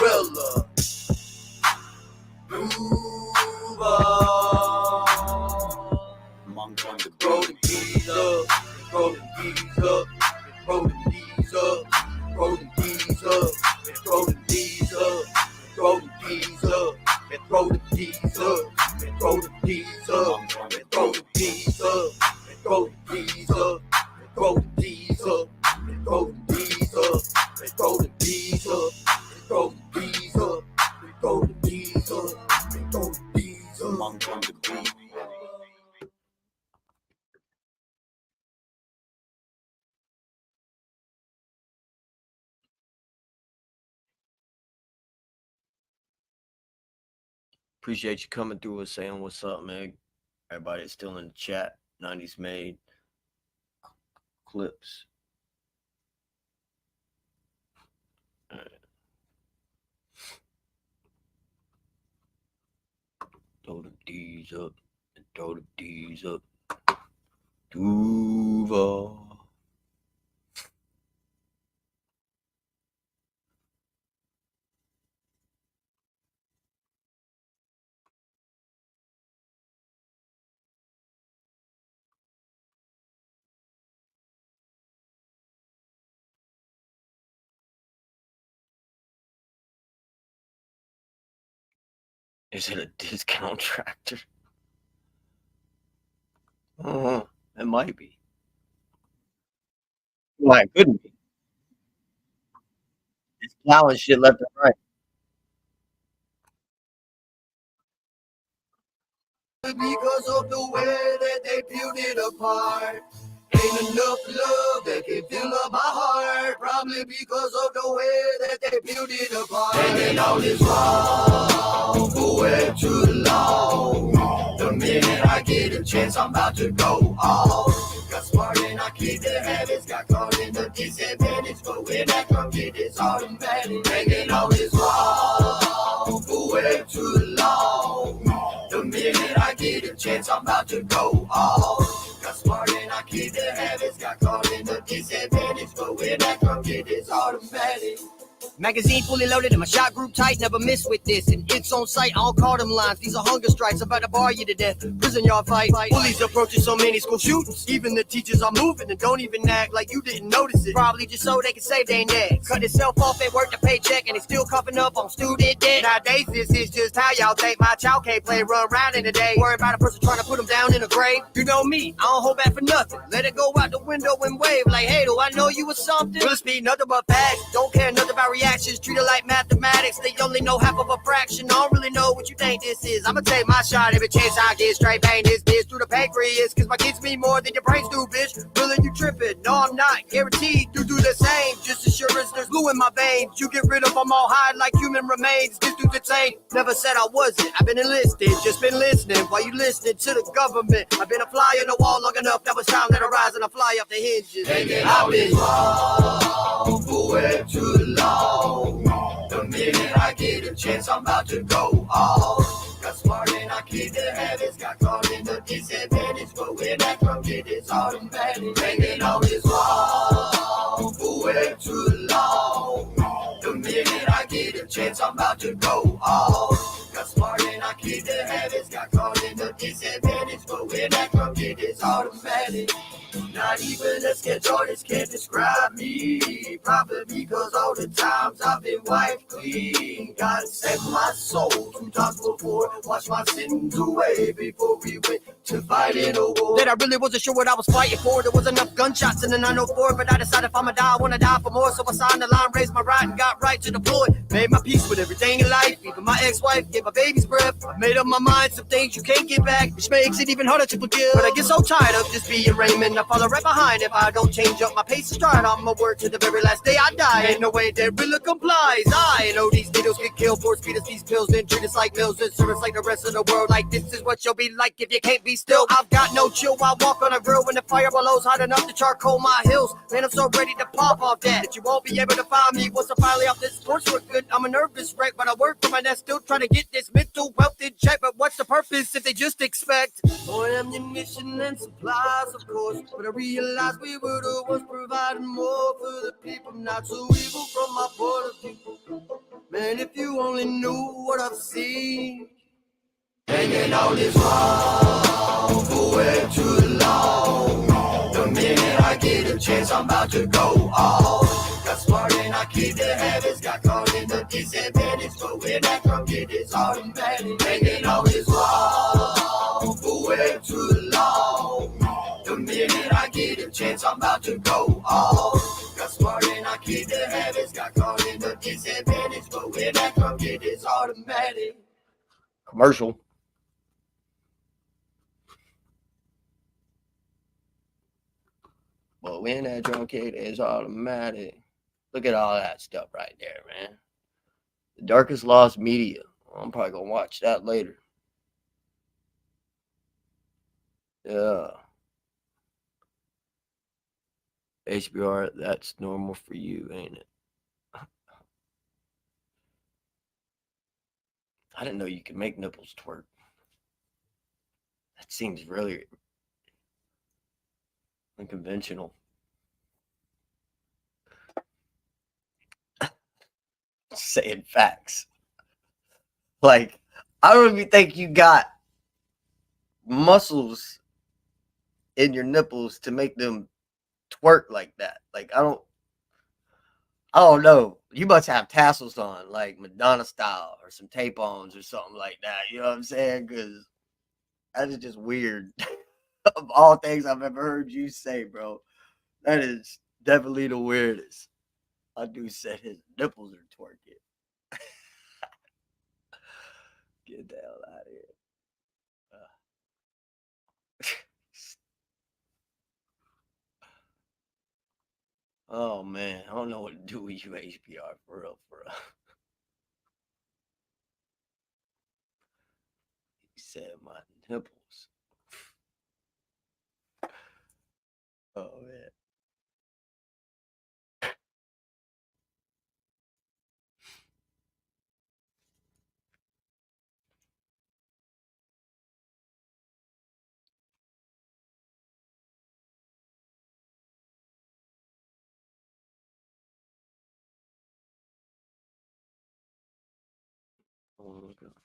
Well, move on. Monk on the Throw the keys up, throw the keys up, throw the keys up, throw the keys up, throw the keys up, throw the keys up, throw the keys up, throw the keys up, throw the keys up, throw the keys up, throw the keys up, throw the keys up, throw the keys up, throw the keys up, throw the keys up, throw the keys up. monk on the beat. Appreciate you coming through and saying what's up, man. Everybody that's still in the chat. 90s made clips. All right. Throw the D's up and throw the D's up. Duval. Is it a discount tractor? It might be. Why it couldn't be? It's plowing shit left and right. Because of the way that they built it apart. Ain't enough love that can fill up my heart. Probably because of the way that they built it apart. Hanging on this wall for way too long. The minute I get a chance, I'm about to go off. Got smart and I keep the habits. Got caught in the disadvantage. But when that come get it's automatic. Hanging on this wall for way too long. The minute I get a chance, I'm about to go off. Got smart and I keep the habits. Got caught in the disadvantage. But when that come get it's automatic. Magazine fully loaded and my shot group tight, never miss with this. And it's on site, I don't call them lines. These are hunger strikes, about to bar you to death. Prison yard fight. Bullies approaching so many school shootings. Even the teachers are moving and don't even act like you didn't notice it. Probably just so they can save their necks. Cut itself off and work the paycheck and it's still coughing up on student debt. Nowadays, this is just how y'all think my child can't play run around in the day. Worry about a person trying to put them down in a grave. You know me, I don't hold back for nothing. Let it go out the window and wave like, hey, do I know you or something? Will speed, nothing but facts. Don't care nothing about reactions. Treat it like mathematics. They only know half of a fraction. I don't really know what you think this is. I'ma take my shot every chance I get. Straight bang this bitch through the pancreas. Cause my kids mean more than your brains do, bitch. Really, you tripping? No, I'm not. Guaranteed you do the same. Just to sure as there's glue in my veins. You get rid of them all hide like human remains. This dude's insane. Never said I wasn't. I've been enlisted, just been listening while you listening to the government. I've been a fly on the wall long enough. That was time let it rise and I fly off the hinges. Hanging out is wrong for way too long. The minute I get a chance, I'm about to go off. Got smart and I keep the habits. Got caught in the disadvantage, but when that drum hit, it's automatic. Hanging out is wrong for way too long. The minute I get a chance, I'm about to go off. Got smart and I keep the habits. Got caught in the disadvantage, but when that drum hit, it's automatic. Not even a sketch artist can describe me. Probably because all the times I've been wiped clean. God saved my soul 2 times before. Washed my sins away before we went to fight in a war. That I really wasn't sure what I was fighting for. There was enough gunshots in the 904, but I decided if I'ma die, I wanna die for more. So I signed the line, raised my right, and got right to deploy. Made my peace with everything in life, even my ex-wife, gave my baby's breath. I made up my mind, some things you can't get back, which makes it even harder to forgive. But I get so tired of just being Raymond. I follow right behind if I don't change up my pace of stride. I'm a word to the very last day I die. Ain't no way that really complies. I know these needles get killed, force feed us these pills, then treat us like mills and serve us like the rest of the world. Like this is what you'll be like if you can't be still. I've got no chill. I walk on a grill when the fire below's hot enough to charcoal my hills. Man, I'm so ready to pop off that you won't be able to find me once I'm finally off this sports for good. I'm a nervous wreck, but I work for my nest, still trying to get this mental wealth in check. But what's the purpose if they just expect more ammunition and supplies, of course? But I realized we were the ones providing more for the people, not so evil from my point of view. Man, if you only knew what I've seen. Hanging out is wrong for way too long. The minute I get a chance, I'm about to go off. Got smart and I keep the habits. Got caught in the disadvantage, but when that drum hit, it's automatic. Hanging out is wrong for way too long. The minute I get a chance, I'm about to go off. Got smart and I keep the habits. Got caught in the disadvantage, but when that drum hit, it's automatic. Commercial. But when that drum kit is automatic, look at all that stuff right there, man. The Darkest Lost Media. I'm probably gonna watch that later. Yeah. HBR, that's normal for you, ain't it? I didn't know you could make nipples twerk. That seems really unconventional. Saying facts. Like, I don't even think you got muscles in your nipples to make them twerk like that. Like, I don't know. You must have tassels on, like Madonna style, or some tape-ons or something like that. You know what I'm saying? Because that is just weird. Of all things I've ever heard you say, bro, that is definitely the weirdest. I do say his nipples are twerking. Get the hell out of here. Oh man, I don't know what to do with you, HBR, for real, for real. He said my nipples. Oh man. Oh, look up.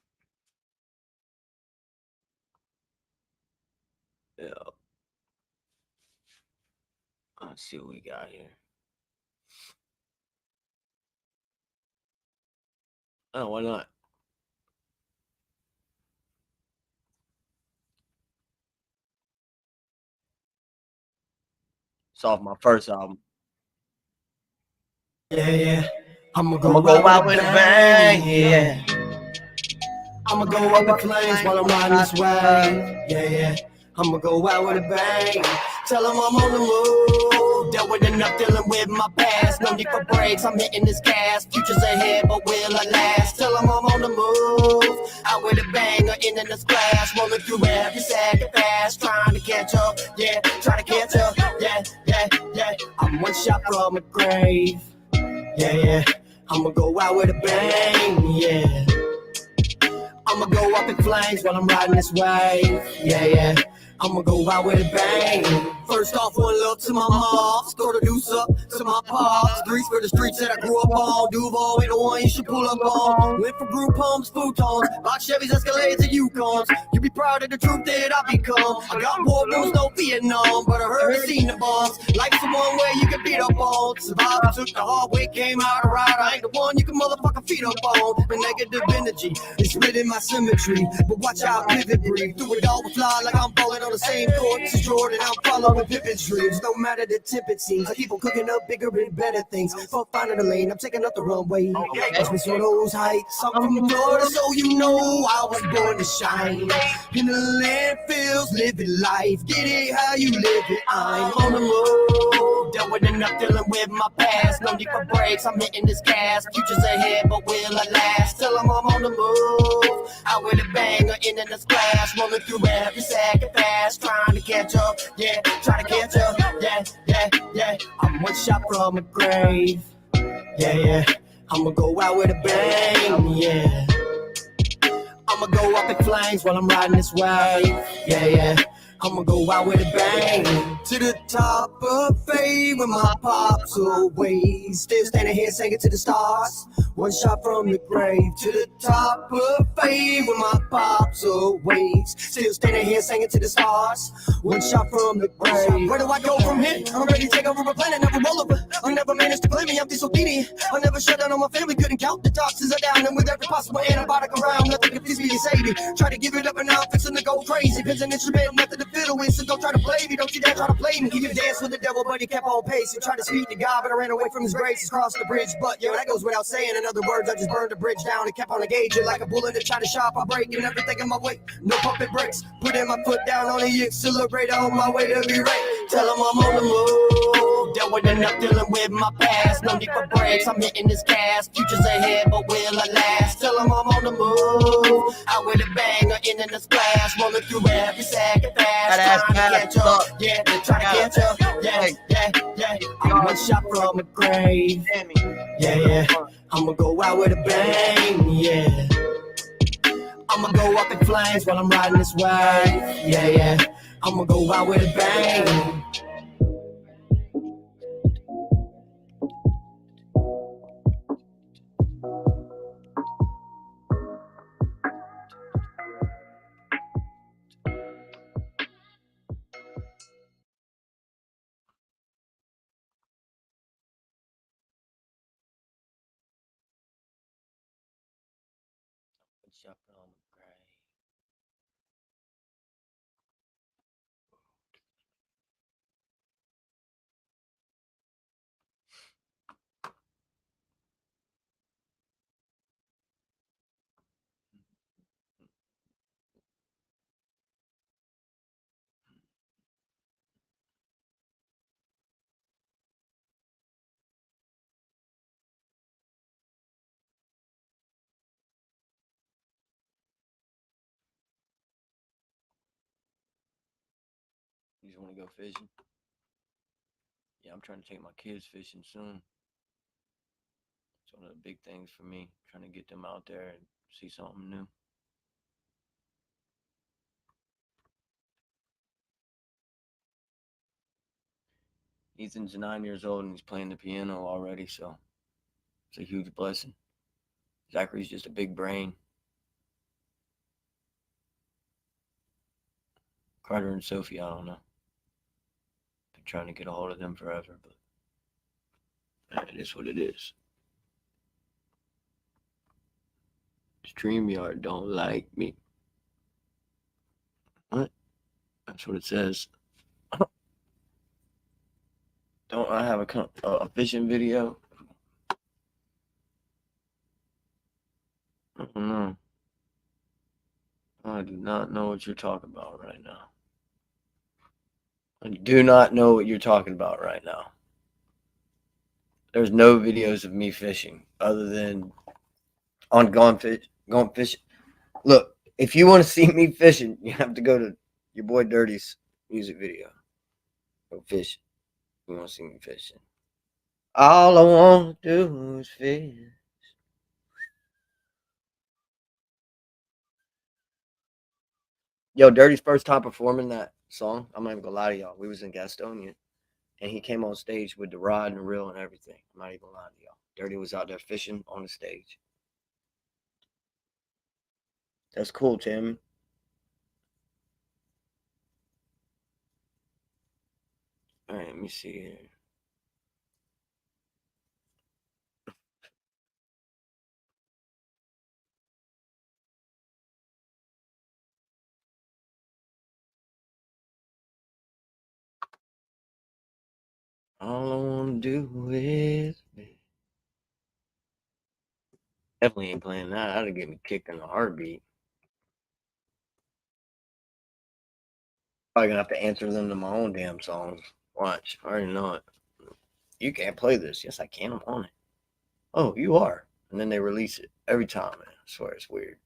Yeah. Let's see what we got here. Oh, why not? It's off my first album. Yeah. I'ma I'ma go out with a bang, yeah. I'ma go up in flames while I'm riding this wave. Yeah. I'ma go out with a bang. Tell them I'm on the move. Dealt with enough dealing with my past. No need for breaks, I'm hitting this gas. Future's ahead, but will I last? Till I'm on the move. Out with a bang or in this class. Rolling through every second fast. Trying to catch up, yeah, trying to catch up. Yeah. I'm one shot from a grave. Yeah. I'ma go out with a bang, yeah. I'ma go up in flames while I'm riding this wave. Yeah. I'ma go out with a bang. First off, one love to my mom. Store the deuce up to my pops. Grease for the streets that I grew up on. Duval ain't the one you should pull up on. Went from group homes, futons, box Chevys, Escalades, and Yukons. You be proud of the truth that I become. I got war wounds, no Vietnam, but I heard and seen the bombs. Life's the one way you can beat up on. Survivor took the hard way, came out alright. I ain't the one you can motherfucking feed up on. The negative energy is splitting my symmetry, but watch out, pivot breathe. Through it all, we fly like I'm falling on the same court as Jordan. I'm following Pippen's dreams. No matter the tip it seems, I keep on cooking up bigger and better things. Fuck finding the lane, I'm taking up the runway. Watch me soar those heights. I'm from Florida, so you know I was born to shine. In the landfills, living life. Get it how you live it. I'm on the move. Dealt with enough dealing with my past. No need for breaks, I'm hitting this gas. Future's ahead, but will I last? Till I'm on the move. Out with a bang or in this class. Rolling through every second fast. Trying to catch up, yeah, trying to catch up, yeah. I'm one shot from a grave, yeah. I'ma go out with a bang, yeah. I'ma go up in flames while I'm riding this wave, yeah. I'ma go out with a bang. To the top of fame when my pops away. Still standing here singing to the stars. One shot from the grave. To the top of fame when my pops away. Still standing here singing to the stars. One shot from the grave. Where do I go from here? I'm ready to take over a planet, never roll over. I never managed to claim me, I'm disobedient. I never shut down on my family, couldn't count the toxins are down. And with every possible antibiotic around, nothing can please me and save me. Try to give it up and now I'm fixing to go crazy. Pins an instrument, nothing to fiddle with, so don't try to play me. Don't you dare try to play me. He could dance with the devil, but he kept on pace. He tried to speak to God, but I ran away from his grace. He's crossed the bridge, but yeah, that goes without saying. In other words, I just burned the bridge down and kept on engaging like a bullet that tried to shop. I break and everything in my way. No pumping brakes. Putting my foot down on the accelerator on my way to be right. Tell him I'm on the move. Dealt with enough dealing with my past. No need for breaks. I'm hitting this gas. Future's ahead, but will I last? Tell him I'm on the move. Out with a bang or in the splash. Rolling through every second fast. Trying to catch up. Yeah, trying to catch up. Yeah. I'm one shot from a grave. Yeah. I'ma go out with a bang. Yeah. I'ma go up in flames while I'm riding this wave. Yeah. I'ma go out with a bang. You just want to go fishing? Yeah, I'm trying to take my kids fishing soon. It's one of the big things for me, trying to get them out there and see something new. Ethan's 9 years old and he's playing the piano already, so it's a huge blessing. Zachary's just a big brain. Carter and Sophie, I don't know. Been trying to get a hold of them forever, but it is what it is. StreamYard don't like me. What? That's what it says. Don't I have a fishing video? I don't know. I do not know what you're talking about right now. I do not know what you're talking about right now. There's no videos of me fishing other than on going fishing. Look, if you want to see me fishing, you have to go to your boy Dirty's music video. Go fishing. You want to see me fishing? All I want to do is fish. Yo, Dirty's first time performing that song, I'm not even gonna lie to y'all. We was in Gastonia, and he came on stage with the rod and the reel and everything. I'm not even lying to y'all. Dirty was out there fishing on the stage. That's cool, Tim. All right, let me see here. All I want to do is fish. Definitely ain't playing that. That'd get me kicked in the heartbeat. Probably gonna have to answer them to my own damn songs. Watch, I already know it. You can't play this. Yes, I can. I'm on it. Oh, you are. And then they release it every time, man. I swear it's weird.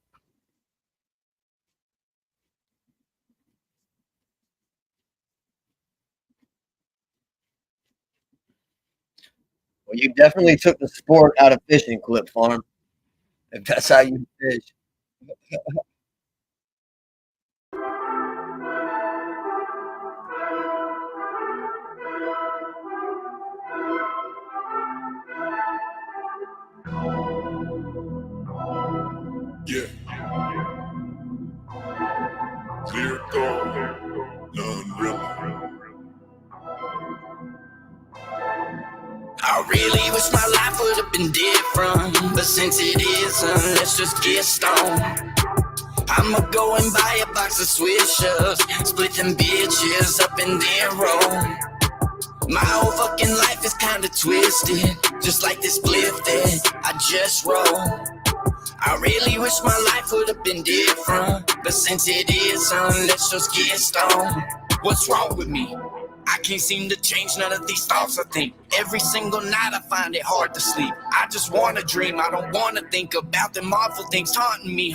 Well, you definitely took the sport out of fishing, Clip Farm. If that's how you fish. Yeah. Clear thought, none really. I really wish my life would have been different, but since it isn't, let's just get stoned. I'ma go and buy a box of swishers, split them bitches up and then roll. My whole fucking life is kinda twisted, just like this spliff that I just rolled. I really wish my life would have been different, but since it isn't, let's just get stoned. What's wrong with me? I can't seem to change none of these thoughts I think. Every single night I find it hard to sleep. I just wanna dream, I don't wanna think about them awful things haunting me.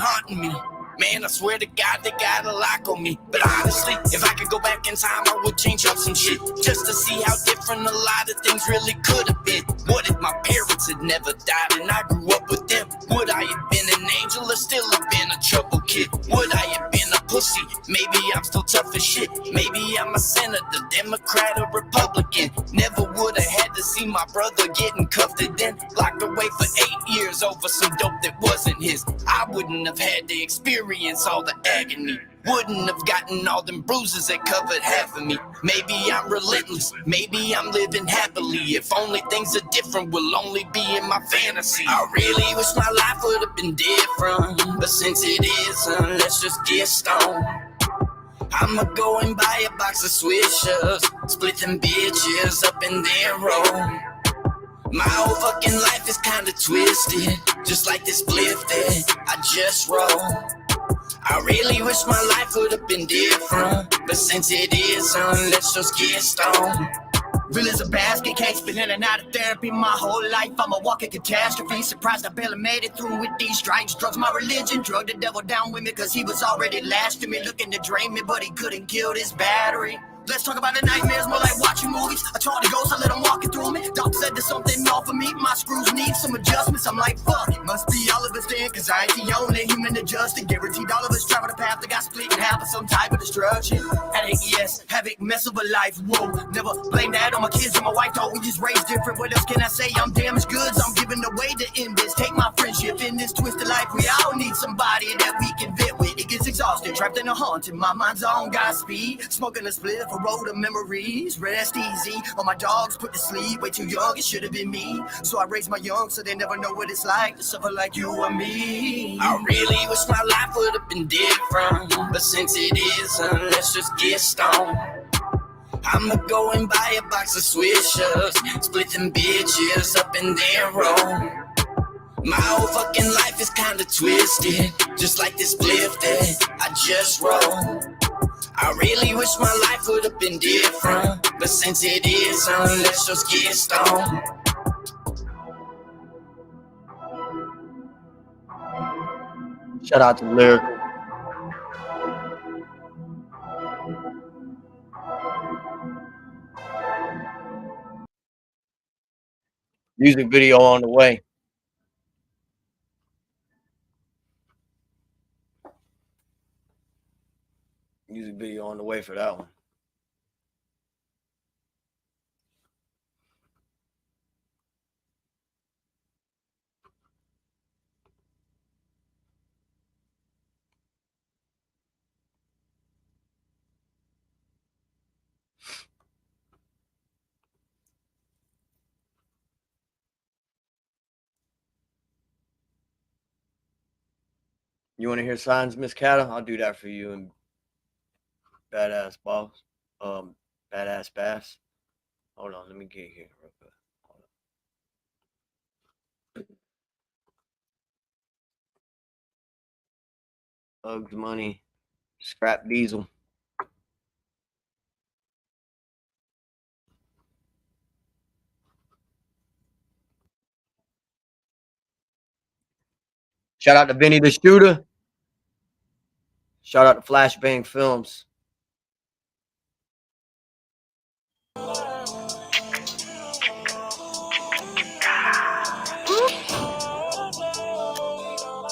Man, I swear to God, they got a lock on me. But honestly, if I could go back in time, I would change up some shit, just to see how different a lot of things really could have been. What if my parents had never died and I grew up with them? Would I have been an angel or still have been a trouble kid? Would I have been a pussy? Maybe I'm still tough as shit. Maybe I'm a senator, Democrat or Republican. Never would have had to see my brother getting cuffed and then locked away for 8 years over some dope that wasn't his. I wouldn't have had to experience all the agony. Wouldn't have gotten all them bruises that covered half of me. Maybe I'm relentless, maybe I'm living happily. If only things are different, will only be in my fantasy. I really wish my life would have been different, but since it isn't, let's just get stoned. I'ma go and buy a box of swishers, split them bitches up and then roll. My whole fucking life is kinda twisted, just like this spliff that I just rolled. I really wish my life would have been different, but since it isn't, let's just get stoned. Real as a basket case, been in and out of therapy my whole life. I'm a walking catastrophe. Surprised I barely made it through with these strikes. Drugs my religion, drug the devil down with me, cause he was already lasting me, looking to drain me, but he couldn't kill this battery. Let's talk about the nightmares, more like watching movies. I told the ghost I let him walk it through me. Doc said there's something off of me, my screws need some adjustments. I'm like, fuck, it must be all of us then, cause I ain't the only human adjusted. Guaranteed all of us travel the path that got split in half of some type of destruction. Headache, yes, havoc, mess of a life, whoa. Never blame that on my kids or my wife, though we just raised different. What else can I say? I'm damaged goods, I'm giving away to end this. Take my friendship in this twisted life. We all need somebody that we can vent with. It gets exhausted, trapped in a haunted. My mind's on Godspeed, smoking a spliff, a road of memories. Rest easy, all my dogs put to sleep. Way too young, it should have been me. So I raised my young so they never know what it's like to suffer like you or me. I really wish my life would have been different, but since it isn't, let's just get stoned. I'ma go and buy a box of swishers, split them bitches up and then roll. My whole fucking life is kinda twisted, just like this spliff that I just rolled. I really wish my life would have been different, but since it isn't, let's just get stoned. Shout out to Lyrical. Music video on the way. Music video on the way for that one. You want to hear Signs, Miss Cata? I'll do that for you. And Badass Boss. Badass Bass. Hold on, let me get here real quick. Uggs Money. Scrap Diesel. Shout out to Benny the Shooter. Shout out to Flashbang Films.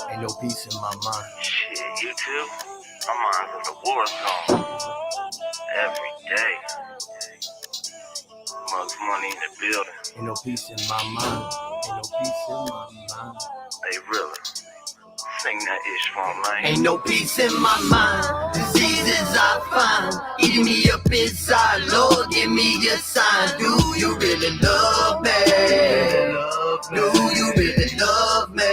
Ain't no peace in my mind. Shit, you too? My mind's in the war zone. Every day. Mugs money in the building. Ain't no peace in my mind. Ain't no peace in my mind. Hey, really? Sing that ish phone line. Ain't no peace in my mind. Diseases I find eating me up inside. Lord, give me a sign. Do you really love me? Do you really love me?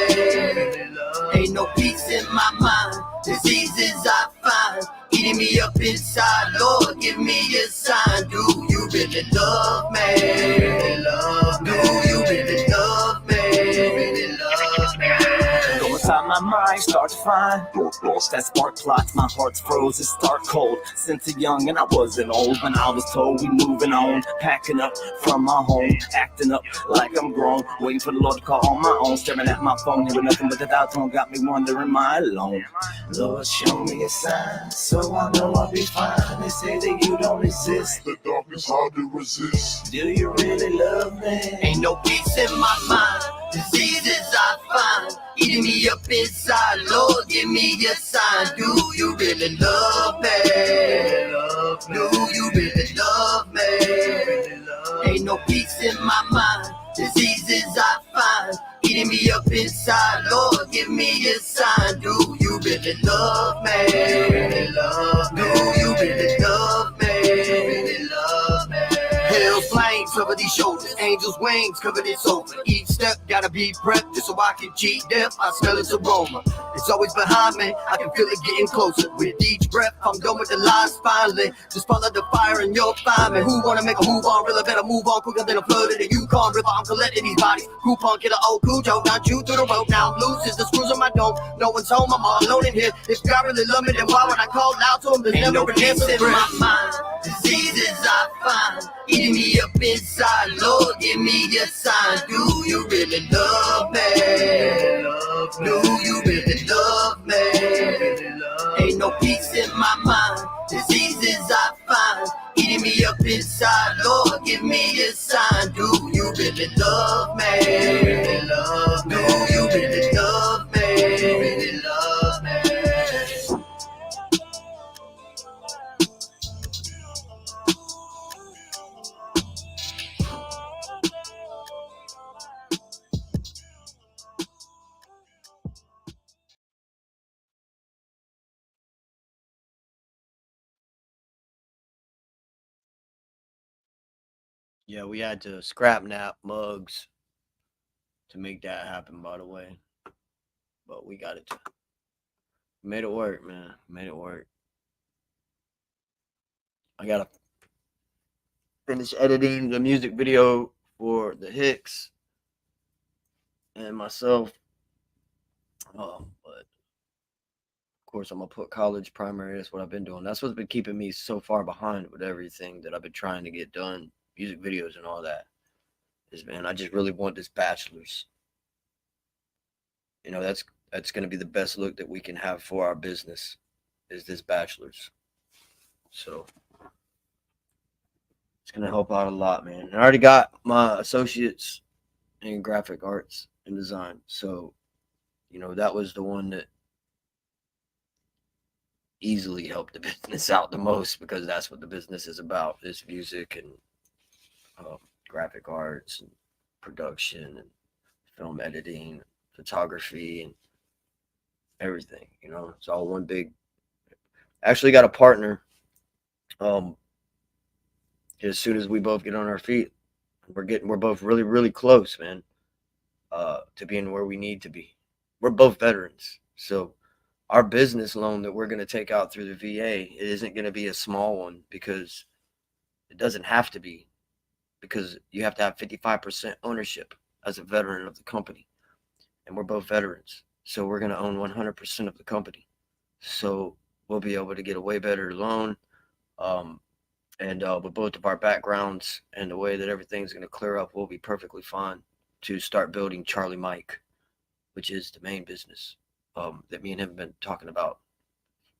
Ain't no peace in my mind. Diseases I find eating me up inside. Lord, give me a sign. Do you really love me? Do you really love me? Go inside my mind, start to find that spark plots. My heart's froze, it's stark cold. Since a young and I wasn't old when I was told we moving on, packing up from my home, acting up like I'm grown, waiting for the Lord to call on my own, staring at my phone, hearing nothing but the doubt tone, got me wondering, am I alone? Lord, show me a sign, so I know I'll be fine. They say that you don't exist, The darkness hard to resist. do you really love me? Ain't no peace in my mind. Diseases I find eating me up inside. Lord, give me a sign. Do you really love me? Do you really love me? Ain't no peace in my mind. Diseases I find eating me up inside. Lord, give me a sign. Do you really love me? Do you really love me? Hell flames over these shoulders, angels' wings covered its over. Each step gotta be prepped just so I can cheat death. I smell its aroma. It's always behind me, I can feel it getting closer. With each breath, I'm done with the lies finally. Just follow the fire and you'll find me. Who wanna make a move on? Really better move on quicker than a flood of the Yukon River. I'm collecting these bodies. Coupon killer, old Cujo, down you through the road. Now I'm loose as the screws on my dome. No one's home, I'm all alone in here. If God really love me, then why would I call out to him? There's Ain't never no an answer peace in in my mind. Diseases I find eating me up inside. Lord, give me a sign. Do you really love me? Do you really love me? Ain't no peace in my mind. Diseases I find eating me up inside. Lord, give me a sign. Do you really love me? Do you really love me? Really love me? Yeah, we had to scrap nap mugs to make that happen, by the way. But we got it. Made it work, man. Made it work. I gotta finish editing the music video for the Hicks and myself. But of course, I'm gonna put college primary. That's what I've been doing. That's what's been keeping me so far behind with everything that I've been trying to get done, music videos and all that. Is, man, I just really want this bachelor's. You know, that's that's going to be the best look that we can have for our business is this bachelor's. So it's going to help out a lot, man. I already got my associates in graphic arts and design. So, you know, that was the one that easily helped the business out the most, because that's what the business is about, is music and graphic arts and production and film editing, photography, and everything. You know, it's all one big. Actually, got a partner. Um, as soon as we both get on our feet, we're both really, really close, man. To being where we need to be. We're both veterans, so our business loan that we're going to take out through the VA, it isn't going to be a small one, because it doesn't have to be, because you have to have 55% ownership as a veteran of the company, and we're both veterans, so we're going to own 100% of the company. So we'll be able to get a way better loan, and with both of our backgrounds and the way that everything's going to clear up, we'll be perfectly fine to start building Charlie Mike, which is the main business that me and him have been talking about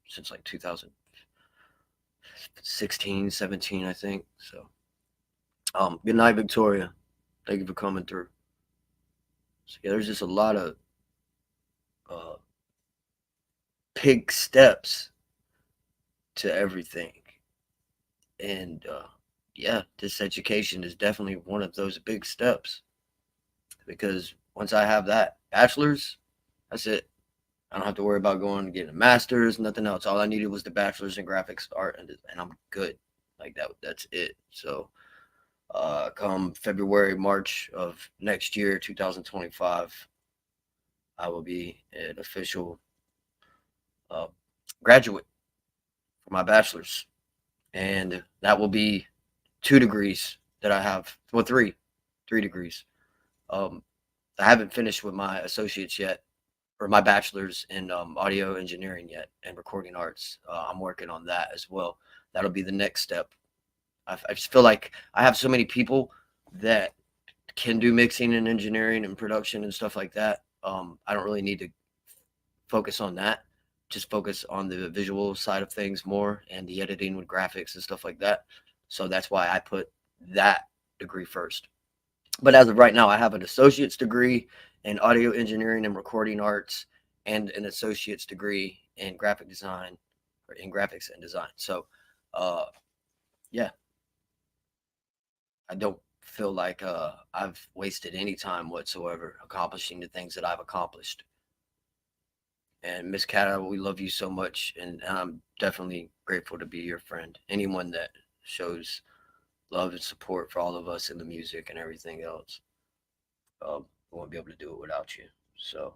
since like 2016, 17, I think. So, good night, Victoria. Thank you for coming through. So, yeah, there's just a lot of big steps to everything. And yeah, this education is definitely one of those big steps, because once I have that bachelor's, that's it. I don't have to worry about going and getting a master's, nothing else. All I needed was the bachelor's in graphics art, and I'm good. Like that, that's it. So, come February, March of next year, 2025, I will be an official graduate for my bachelor's, and that will be 2 degrees that I have. Well, three degrees. I haven't finished with my associates yet, or my bachelor's in audio engineering yet, and recording arts. I'm working on that as well. That'll be the next step. I just feel like I have so many people that can do mixing and engineering and production and stuff like that. I don't really need to focus on that. Just focus on the visual side of things more, and the editing with graphics and stuff like that. So that's why I put that degree first. But as of right now, I have an associate's degree in audio engineering and recording arts, and an associate's degree in graphic design, or in graphics and design. So, yeah, I don't feel like I've wasted any time whatsoever accomplishing the things that I've accomplished. And Miss Cata, we love you so much, and I'm definitely grateful to be your friend. Anyone that shows love and support for all of us in the music and everything else, we won't be able to do it without you. So,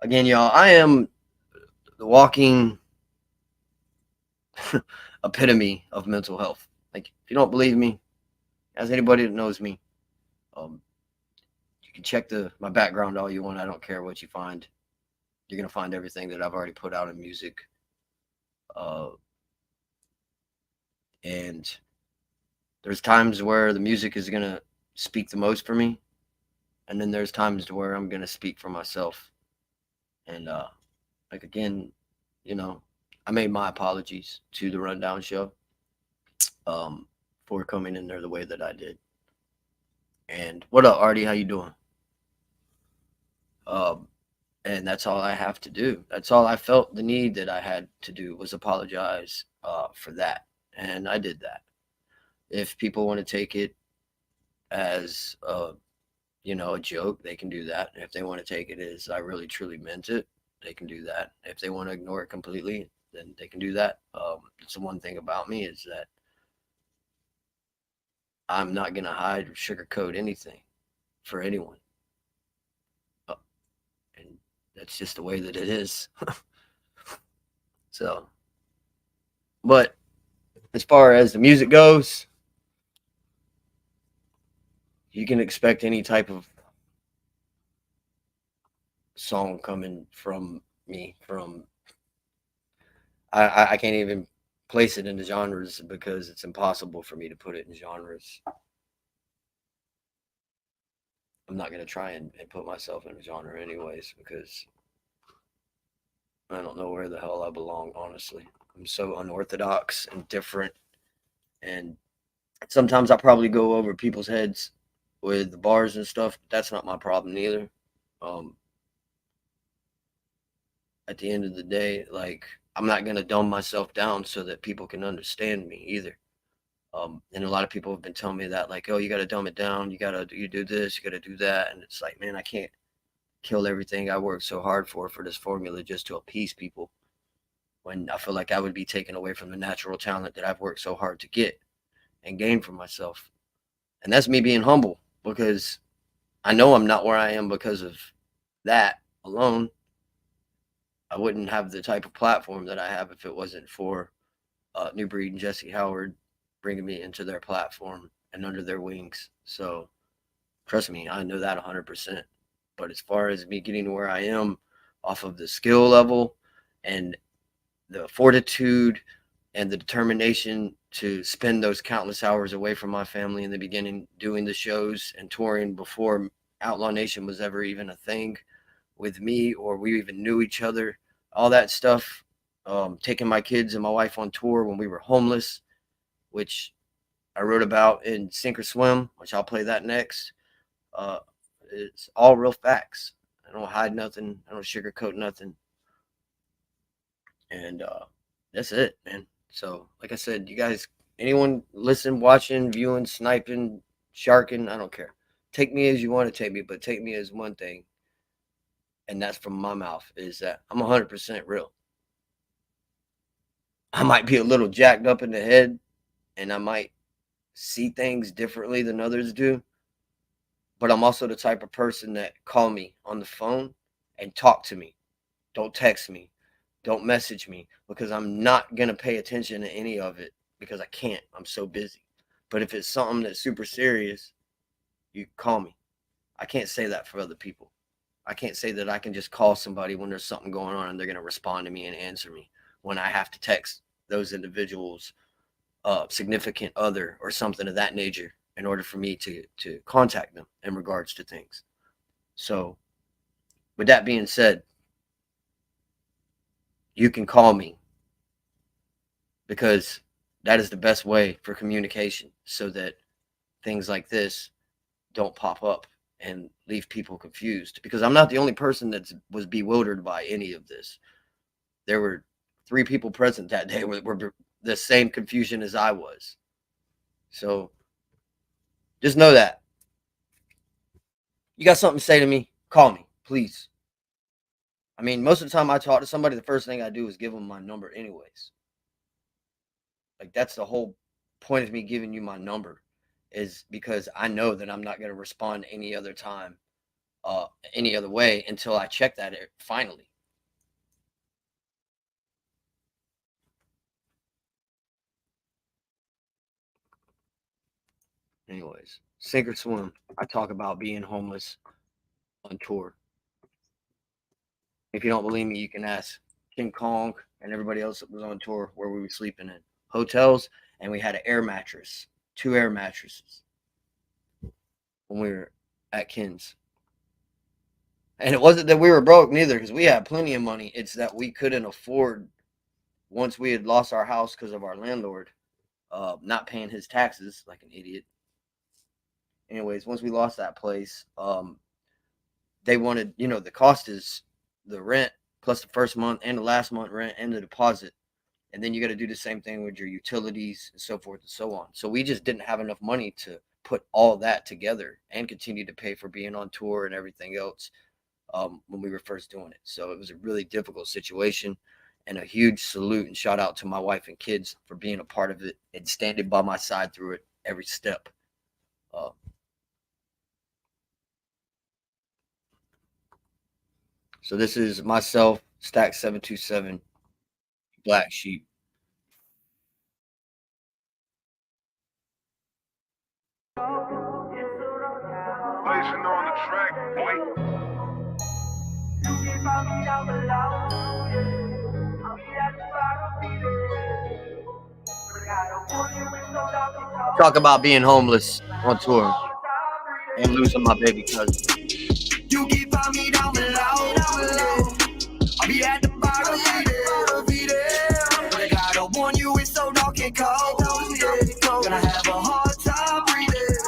again, y'all, I am the walking epitome of mental health. Like, if you don't believe me, as anybody that knows me, you can check my background all you want. I don't care what you find. You're gonna find everything that I've already put out in music. And there's times where the music is gonna speak the most for me, and then there's times where I'm gonna speak for myself. And like, again, you know, I made my apologies to the Rundown show for coming in there the way that I did. And what up, Artie? How you doing? And that's all I have to do. That's all I felt the need that I had to do, was apologize for that, and I did that. If people want to take it as a joke, they can do that. If they want to take it as I really truly meant it, they can do that. If they want to ignore it completely, then they can do that. It's the one thing about me, is that I'm not gonna hide or sugarcoat anything for anyone, and that's just the way that it is. So, but as far as the music goes, you can expect any type of song coming from me. I can't even place it into genres, because it's impossible for me to put it in genres. I'm not going to try and put myself in a genre anyways, because I don't know where the hell I belong, honestly. I'm so unorthodox and different. And sometimes I probably go over people's heads with the bars and stuff. But that's not my problem either. At the end of the day, like, I'm not going to dumb myself down so that people can understand me either. And a lot of people have been telling me that, like, oh, you got to dumb it down. You do this, you got to do that. And it's like, man, I can't kill everything I worked so hard for this formula just to appease people, when I feel like I would be taken away from the natural talent that I've worked so hard to get and gain for myself. And that's me being humble, because I know I'm not where I am because of that alone. I wouldn't have the type of platform that I have if it wasn't for New Breed and Jesse Howard bringing me into their platform and under their wings. So trust me, I know that 100%. But as far as me getting to where I am off of the skill level and the fortitude and the determination to spend those countless hours away from my family in the beginning, doing the shows and touring before Outlaw Nation was ever even a thing with me, or we even knew each other, all that stuff, taking my kids and my wife on tour when we were homeless, which I wrote about in Sink or Swim, which I'll play that next. It's all real facts. I don't hide nothing. I don't sugarcoat nothing. And that's it, man. So, like I said, you guys, anyone listening, watching, viewing, sniping, sharking, I don't care. Take me as you want to take me, but take me as one thing. And that's from my mouth, is that I'm 100% real. I might be a little jacked up in the head, and I might see things differently than others do. But I'm also the type of person that call me on the phone and talk to me. Don't text me. Don't message me, because I'm not going to pay attention to any of it, because I can't. I'm so busy. But if it's something that's super serious, you call me. I can't say that for other people. I can't say that I can just call somebody when there's something going on and they're going to respond to me and answer me, when I have to text those individuals, significant other or something of that nature, in order for me to contact them in regards to things. So with that being said, you can call me, because that is the best way for communication, so that things like this don't pop up and leave people confused, because I'm not the only person that was bewildered by any of this. There were 3 people present that day were the same confusion as I was. So just know that. You got something to say to me, call me, please. I mean, most of the time I talk to somebody, the first thing I do is give them my number anyways. Like, that's the whole point of me giving you my number, is because I know that I'm not going to respond any other time, any other way, until I check that finally. Anyways, Sink or Swim. I talk about being homeless on tour. If you don't believe me, you can ask King Kong and everybody else that was on tour where we were sleeping in hotels, and we had an air mattress, 2 air mattresses when we were at Ken's. And it wasn't that we were broke neither, because we had plenty of money. It's that we couldn't afford, once we had lost our house because of our landlord not paying his taxes like an idiot. Anyways, once we lost that place, they wanted, the cost is the rent plus the first month and the last month rent and the deposit. And then you got to do the same thing with your utilities and so forth and so on. So we just didn't have enough money to put all that together and continue to pay for being on tour and everything else when we were first doing it. So it was a really difficult situation, and a huge salute and shout out to my wife and kids for being a part of it and standing by my side through it every step. So this is myself, Stack 727, Black Sheep. Blazing on the track, boy. Talk about being homeless on tour and losing my baby cousin. You can find me down below. I'll be at the bottom. so dark and cold. Yeah, gonna have a hard time breathing.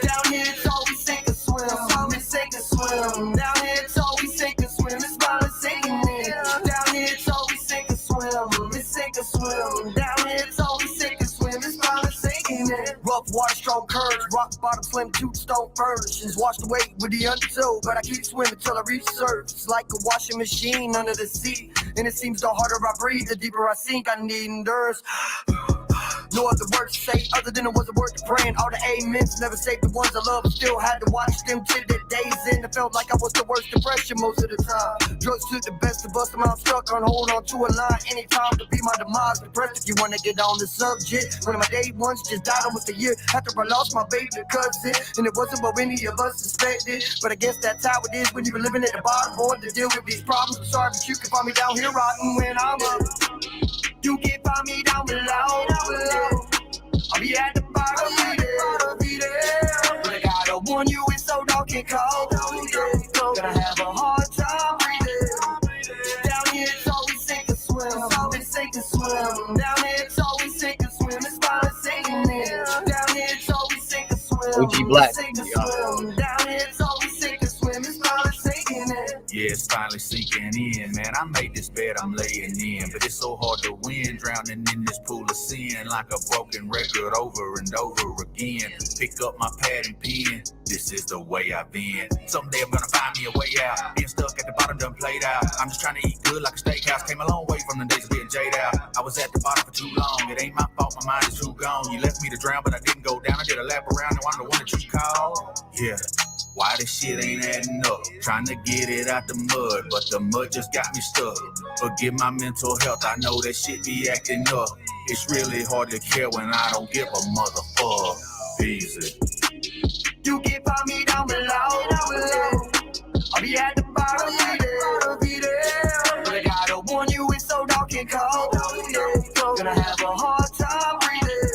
Down here it's always sink or swim. It's sink or swim. Down here it's always sink or swim. It's balancing it. Down here it's always sink or swim. It's sink or swim. Down here it's always sink or swim. It's balancing it. Rough water, strong currents. Rock bottom, slim tooth, stone furnishings. Washed away with the undertow, but I keep swimming till I reach surface. It's like a washing machine under the sea. And it seems the harder I breathe, the deeper I sink. I need endurance. No other words to say other than it was a word to praying. All the amens never saved the ones I love. Still had to watch them till the days in. It felt like I was the worst depression most of the time. Drugs took the best of us. I'm stuck on hold on to a line. Anytime to be my demise. Depressed if you wanna get on the subject. One of my day ones just died almost a year after I lost my baby cousin. And it wasn't what any of us suspected. But I guess that's how it is when you've been living at the bottom. Born to deal with these problems. I'm sorry, but you can find me down here rotting when I'm up. You can find me down below. I'll be at the bottom, be there. But I gotta warn you, it's so dark and cold. Gonna have a hard time breathing. Down here it's always sink or swim. It's sink or swim. Down here it's always sink or swim. It's balancing it. Down here it's always sink or swim. OG Black. Sink or swim. Down here it's always sink or swim. It's balancing it. Yeah, it's finally sinking in, man. I made this bed I'm laying in, but it's so hard to win, drowning in this pool of sin like a broken record over and over again. Pick up my pad and pen, this is the way I've been. Someday I'm gonna find me a way out. Being stuck at the bottom done played out. I'm just trying to eat good like a steakhouse. Came a long way from the days of being jaded out. I was at the bottom for too long. It ain't my fault, my mind is too gone. You left me to drown, but I didn't go down. I did a lap around, and I'm the one that you called. Yeah. Why this shit ain't adding up? Trying to get it out the mud, but the mud just got me stuck. Forget my mental health, I know that shit be acting up. It's really hard to care when I don't give a motherfucker. Easy. You can find me down below. I'll be at the bottom, be there. But I gotta warn you, it's so dark and cold. Gonna have a hard time breathing.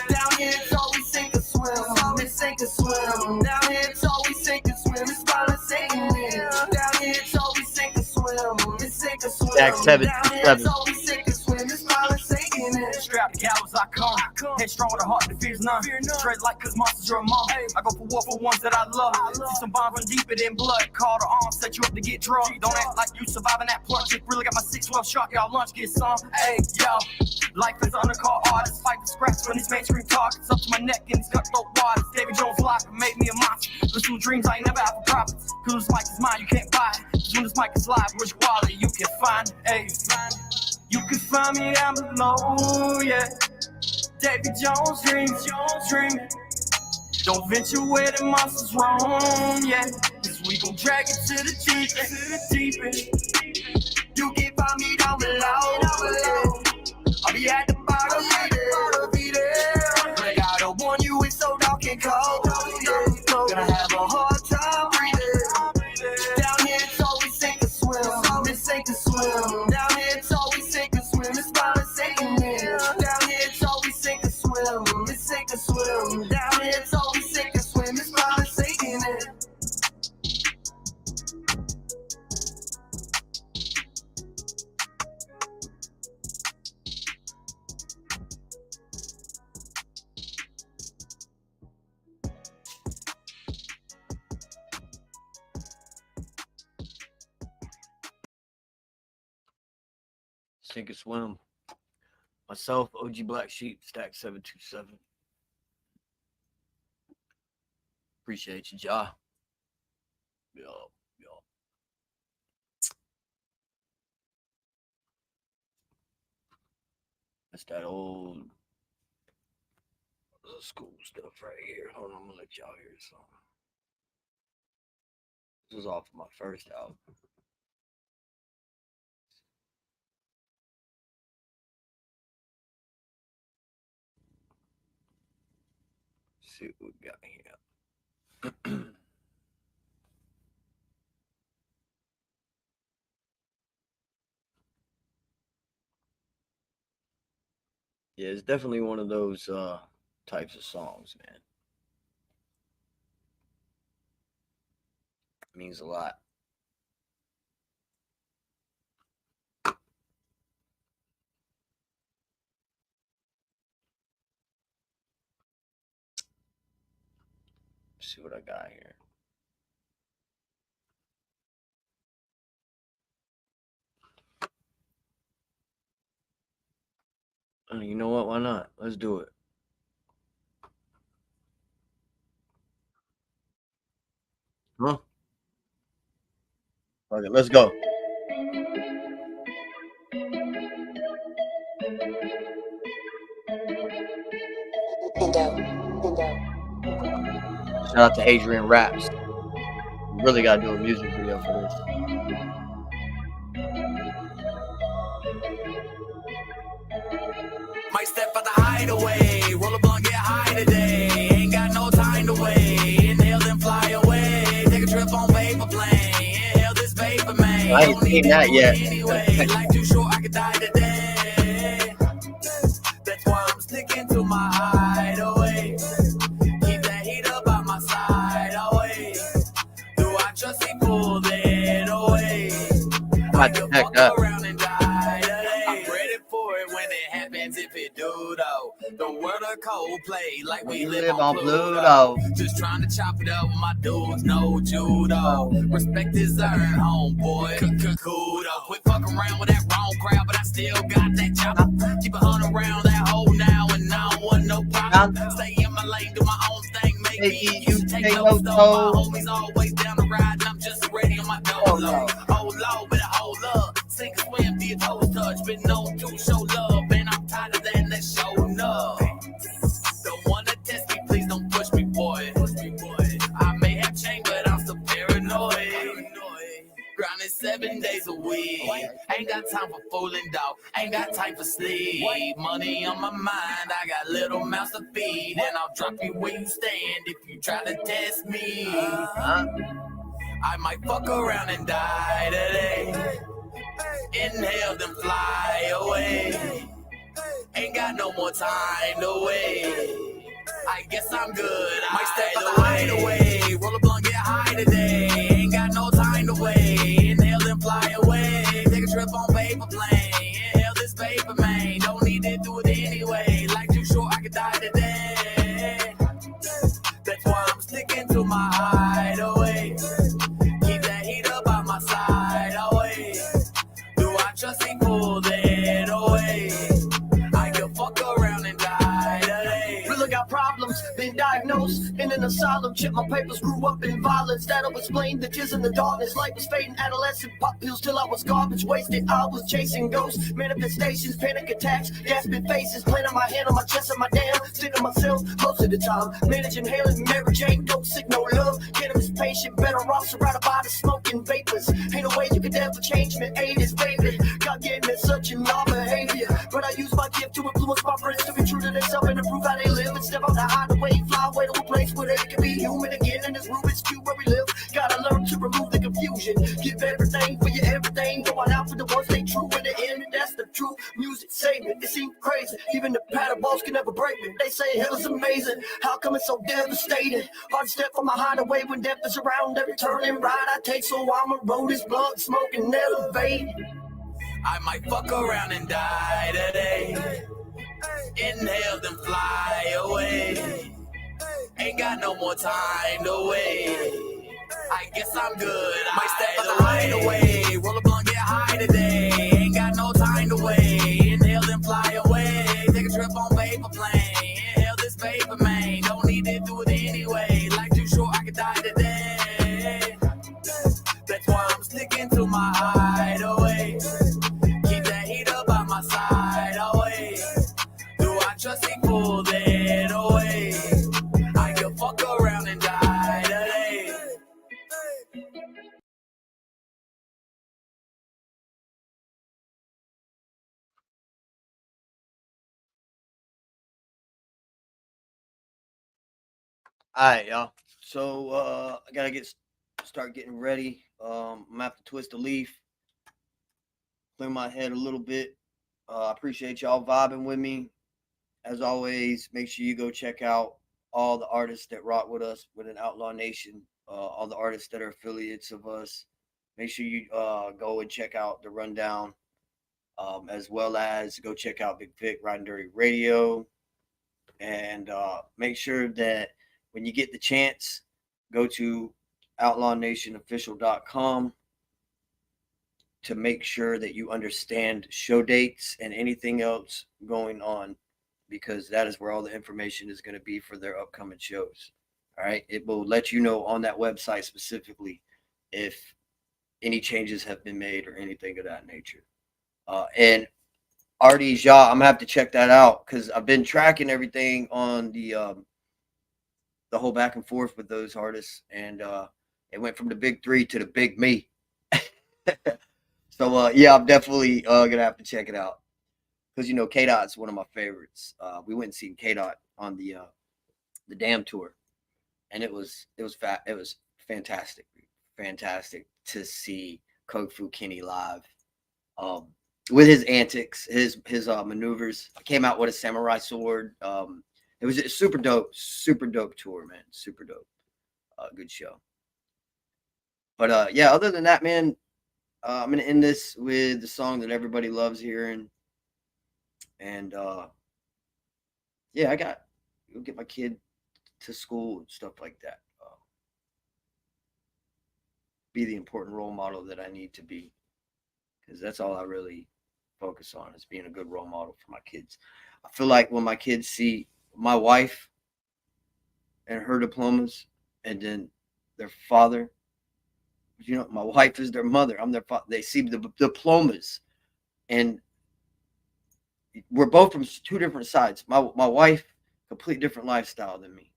Down here it's always sink or swim. It's sink or swim. Down here it's always sink or swim. It's balancing it. Down here it's always sink or swim. It's sink or swim. Stack 7 Down here 7. it's always sink or swim. It's balancing it. Strapped to cowards I come. Headstrong with a heart that fears none. Tread like cause monsters are among. I go for war for ones that I love. See some bonds run deeper than blood. Call to arms, set you up to get drugged. Don't act like you surviving that plunge. Chick really got my 612 shot. Y'all lunch, get some. Hey, yo. Life is undercard artist. Fight for scraps from these mainstream targets. Up to my neck in these cutthroat waters. David Jones' life made me a monster. Listen to dreams I ain't never had for profits. Cause this mic is mine, you can't buy it. Cause when this mic is live, which quality you can find. Hey, you can find me down below, yeah. David Jones dreaming. Don't venture where the monsters roam, yeah. Cause we gon' drag it to the deep end. You can find me down below. I'll be at the bottom, be there. But I gotta warn you, it's so dark and cold. Gonna have a hard time breathing. Down here it's always sink or swim. It's sink or swim. Down here it's always sink or swim. It's balancing it. Down here it's always sink or swim. It's sink or swim. Down here it's always sink or swim. It's balancing it. Sink or swim. Myself, OG Black Sheep, Stack 727. Appreciate you, Ja. Yo. That's that old school stuff right here. Hold on, I'm gonna let y'all hear something. This was off my first album. Let's see what we got here. Yeah, it's definitely one of those types of songs, man. It means a lot. see what I got here. You know what? Why not? Let's do it. Huh? Okay, let's go. Shout out to Adrian Raps. We really gotta do a music video for this. Might step out the hideaway, roll a blunt, get high today. Ain't got no time to wait. Inhale then fly away. Take a trip on paper plane. Inhale this vapor, man. I ain't seen that yet. Anyway, life too short, I could die today. That's why I'm sticking to my hideaway. Keep that heat up by my side, away. Do I trust he pulled it away? I can fuck up. Around and die today. I'm ready for it when it happens, if it do though. The world of Coldplay, like we live on Pluto. Just trying to chop it up with my dudes, no judo. Respect is earned, homeboy. Kudo. Quit fucking around with that wrong crowd, but I still got that chopper. Keep a hunt around that hole now, and I don't want no problem. Stay in my lane, do my own thing. Maybe you take no stove. My homies always down the ride, and I'm just ready on my dolo. Hold low, better hold up. Sink or swim, be a toes touch. Been known to show love, and I'm tired of letting that show up. Don't wanna test me, please don't push me, boy. I may have changed, but I'm still paranoid. Grinding 7 days a week. Ain't got time for fooling, dog. Ain't got time for sleep. Money on my mind, I got little mouths to feed. And I'll drop you where you stand if you try to test me. I might fuck around and die today. Inhale then fly away. Ain't got no more time to wait. I guess I'm good. I might step out the hideaway. Roll a blunt, get high today. Ain't got no time to wait. Inhale then fly away. Take a trip on paper plane. Inhale this paper, man. Don't need to do it anyway. Life too short, I could die today. That's why I'm sticking to my hideaway. Keep that heat up by my side, away. Do I trust he pulled it away? I can fuck around and die today. Really got problems, been diagnosed in an asylum. Check my papers, grew up in violence. That'll explain the tears in the darkness. Life was fading, adolescent pop pills till I was garbage wasted. I was chasing ghosts, manifestations, panic attacks, gasping faces, planting my hand on my chest and my damn, sticking myself most of the time. Managing inhaling Mary Jane, don't sick no love. Cannabis patient, better off surrounded by the smoking vapors. Ain't no way you could ever change me, aid is baby. God gave me such a non behavior, but I use my gift to influence my friends to be true to themselves and improve how they live. And step out the hideaway, fly away to a place where they can be human again. In this Rubik's Cube where we live, gotta learn to remove the confusion. Give everything for your everything, going out for the ones they true in the end. That's the truth. Music save me. It seems crazy. Even the paddle balls can never break me. They say hell is amazing. How come it's so devastating? Hard to step from my hideaway when death is around every turn and ride I take. So I'ma roll this blunt, smoke and elevate. I might fuck around and die today. Inhale then fly away. Ain't got no more time to wait. I guess I'm good. I might step out the hideaway. Roll a blunt, get high today. Ain't got no time to wait. Inhale then fly away. Take a trip on paper plane. Inhale this paper, man. Don't need to do it anyway. Life too short, I could die today. That's why I'm sticking to my hideaway. Keep that heat up by my side, away. Do I trust he pulled it away? I can fuck around and die today. All right, y'all. So I gotta start getting ready. I'm gonna have to twist a leaf, clear my head a little bit. I appreciate y'all vibing with me. As always, make sure you go check out all the artists that rock with us within Outlaw Nation. All the artists that are affiliates of us. Make sure you go and check out the RunDown, as well as go check out Big Vic Riding Dirty Radio. And make sure that when you get the chance, go to outlawnationofficial.com to make sure that you understand show dates and anything else going on, because that is where all the information is going to be for their upcoming shows. All right. It will let you know on that website specifically if any changes have been made or anything of that nature. And Artie's Yacht, I'm gonna have to check that out because I've been tracking everything on the whole back and forth with those artists, and it went from the big three to the big me. So yeah, I'm definitely gonna have to check it out because K Dot's one of my favorites. We went and seen K Dot on the Damn tour, and it was fantastic, fantastic to see Kung Fu Kenny live. With his antics, his maneuvers. I came out with a samurai sword. It was a super dope tour, man. Super dope. Good show. But yeah, other than that, man, I'm gonna end this with the song that everybody loves hearing. And yeah, I got go get my kid to school and stuff like that. Be the important role model that I need to be, because that's all I really focus on, is being a good role model for my kids. I feel like when my kids see my wife and her diplomas, and then their father, my wife is their mother, I'm their father. They see the diplomas, and we're both from two different sides. My wife, complete different lifestyle than me.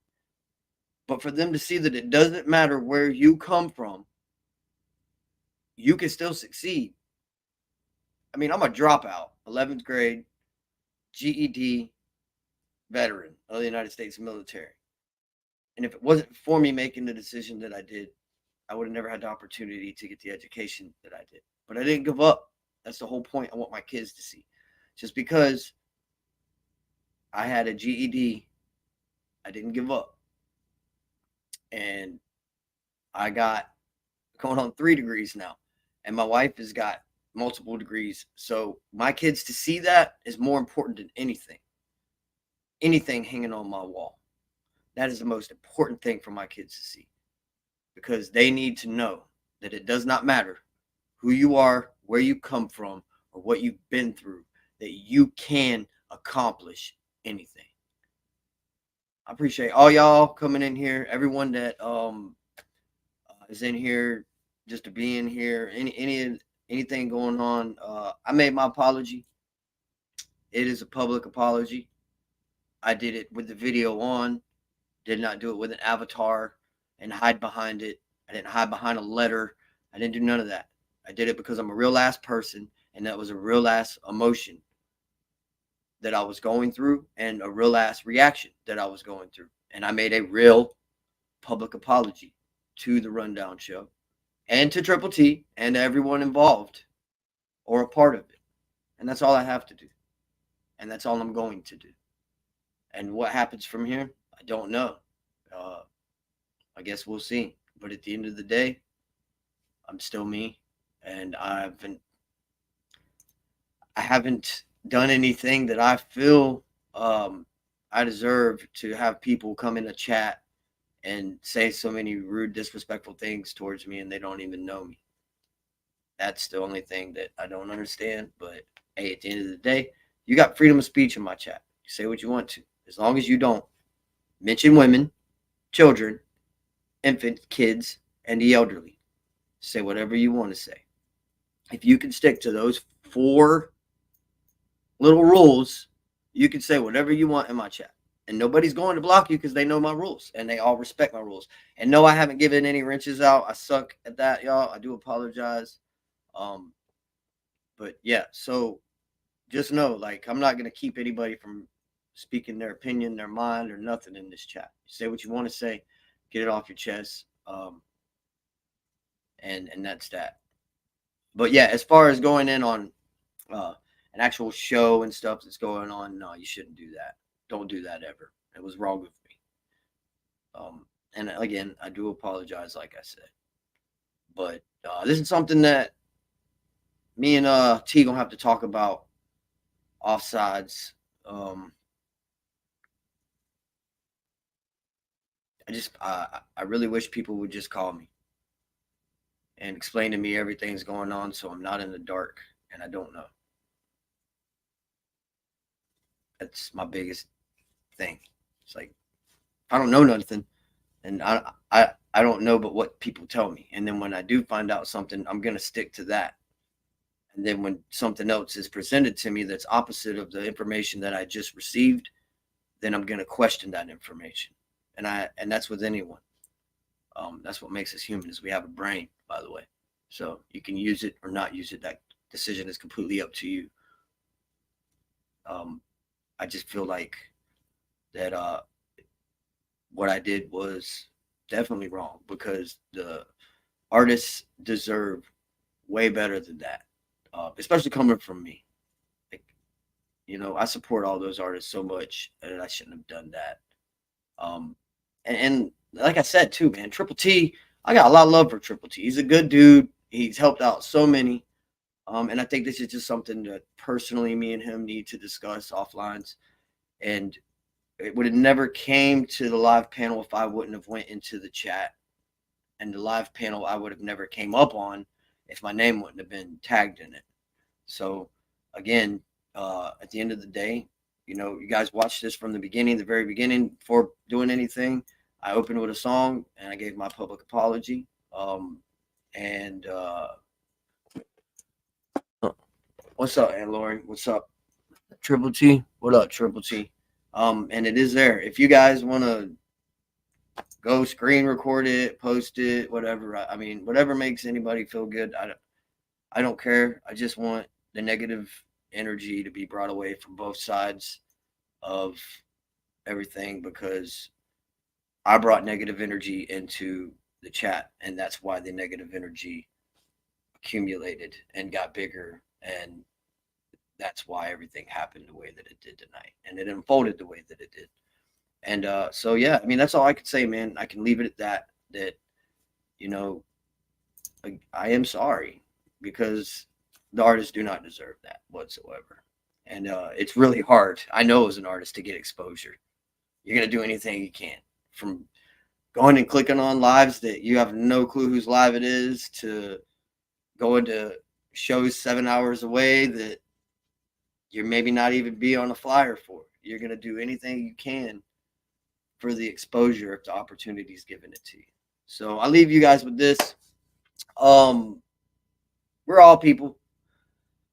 But for them to see that it doesn't matter where you come from, you can still succeed. I mean, I'm a dropout, 11th grade, GED, veteran of the United States military. And if it wasn't for me making the decision that I did, I would have never had the opportunity to get the education that I did. But I didn't give up. That's the whole point I want my kids to see. Just because I had a GED, I didn't give up. And I got going on 3 degrees now. And my wife has got multiple degrees. So my kids to see that is more important than anything. Anything hanging on my wall. That is the most important thing for my kids to see. Because they need to know that it does not matter who you are, where you come from, or what you've been through, that you can accomplish anything. I appreciate all y'all coming in here, everyone that is in here just to be in here, anything going on. I made my apology. It is a public apology. I did it with the video on, did not do it with an avatar and hide behind it. I didn't hide behind a letter. I didn't do none of that. I did it because I'm a real ass person, and that was a real ass emotion that I was going through and a real ass reaction that I was going through. And I made a real public apology to the Rundown show and to Triple T and everyone involved or a part of it. And that's all I have to do. And that's all I'm going to do. And what happens from here, I don't know. I guess we'll see. But at the end of the day, I'm still me, and I haven't done anything that I feel I deserve to have people come in a chat and say so many rude, disrespectful things towards me, and they don't even know me. That's the only thing that I don't understand. But hey, at the end of the day, you got freedom of speech in my chat. You say what you want to, as long as you don't mention women, children, infants, kids, and the elderly. Say whatever you want to say. If you can stick to those 4 little rules, you can say whatever you want in my chat. And nobody's going to block you because they know my rules and they all respect my rules. And no, I haven't given any wrenches out. I suck at that, y'all. I do apologize. But yeah, so just know, like, I'm not going to keep anybody from speaking their opinion, their mind, or nothing in this chat. Say what you want to say, get it off your chest. And that's that. But yeah, as far as going in on an actual show and stuff that's going on, no, you shouldn't do that. Don't do that ever. It was wrong with me. And again, I do apologize, like I said. But this is something that me and T gonna have to talk about offsides. I really wish people would just call me and explain to me everything's going on, so I'm not in the dark and I don't know. That's my biggest thing. It's like, I don't know nothing, and I don't know but what people tell me. And then when I do find out something, I'm gonna stick to that. And then when something else is presented to me that's opposite of the information that I just received, then I'm gonna question that information. And that's with anyone. That's what makes us human, is we have a brain, by the way. So you can use it or not use it. That decision is completely up to you. I just feel like that what I did was definitely wrong, because the artists deserve way better than that, especially coming from me. Like, I support all those artists so much, and I shouldn't have done that. And like I said too, man, Triple T, I got a lot of love for Triple T. He's a good dude. He's helped out so many. And I think this is just something that personally me and him need to discuss offlines. And it would have never came to the live panel if I wouldn't have went into the chat. And the live panel I would have never came up on if my name wouldn't have been tagged in it. So again, at the end of the day, you guys watched this from the beginning, the very beginning, before doing anything. I opened with a song and I gave my public apology. What's up, Aunt Lori? What's up, Triple T? What up, Triple T? And it is there. If you guys want to go screen record it, post it, whatever. I mean, whatever makes anybody feel good. I don't care. I just want the negative energy to be brought away from both sides of everything, because I brought negative energy into the chat, and that's why the negative energy accumulated and got bigger, and that's why everything happened the way that it did tonight, and it unfolded the way that it did. And so yeah, I mean, that's all I could say, man. I can leave it at that. That I am sorry, because the artists do not deserve that whatsoever. And it's really hard, I know, as an artist, to get exposure. You're gonna do anything you can, from going and clicking on lives that you have no clue whose live it is, to going to shows 7 hours away that you're maybe not even be on a flyer for. You're gonna do anything you can for the exposure if the opportunity is given it to you. So I'll leave you guys with this. We're all people.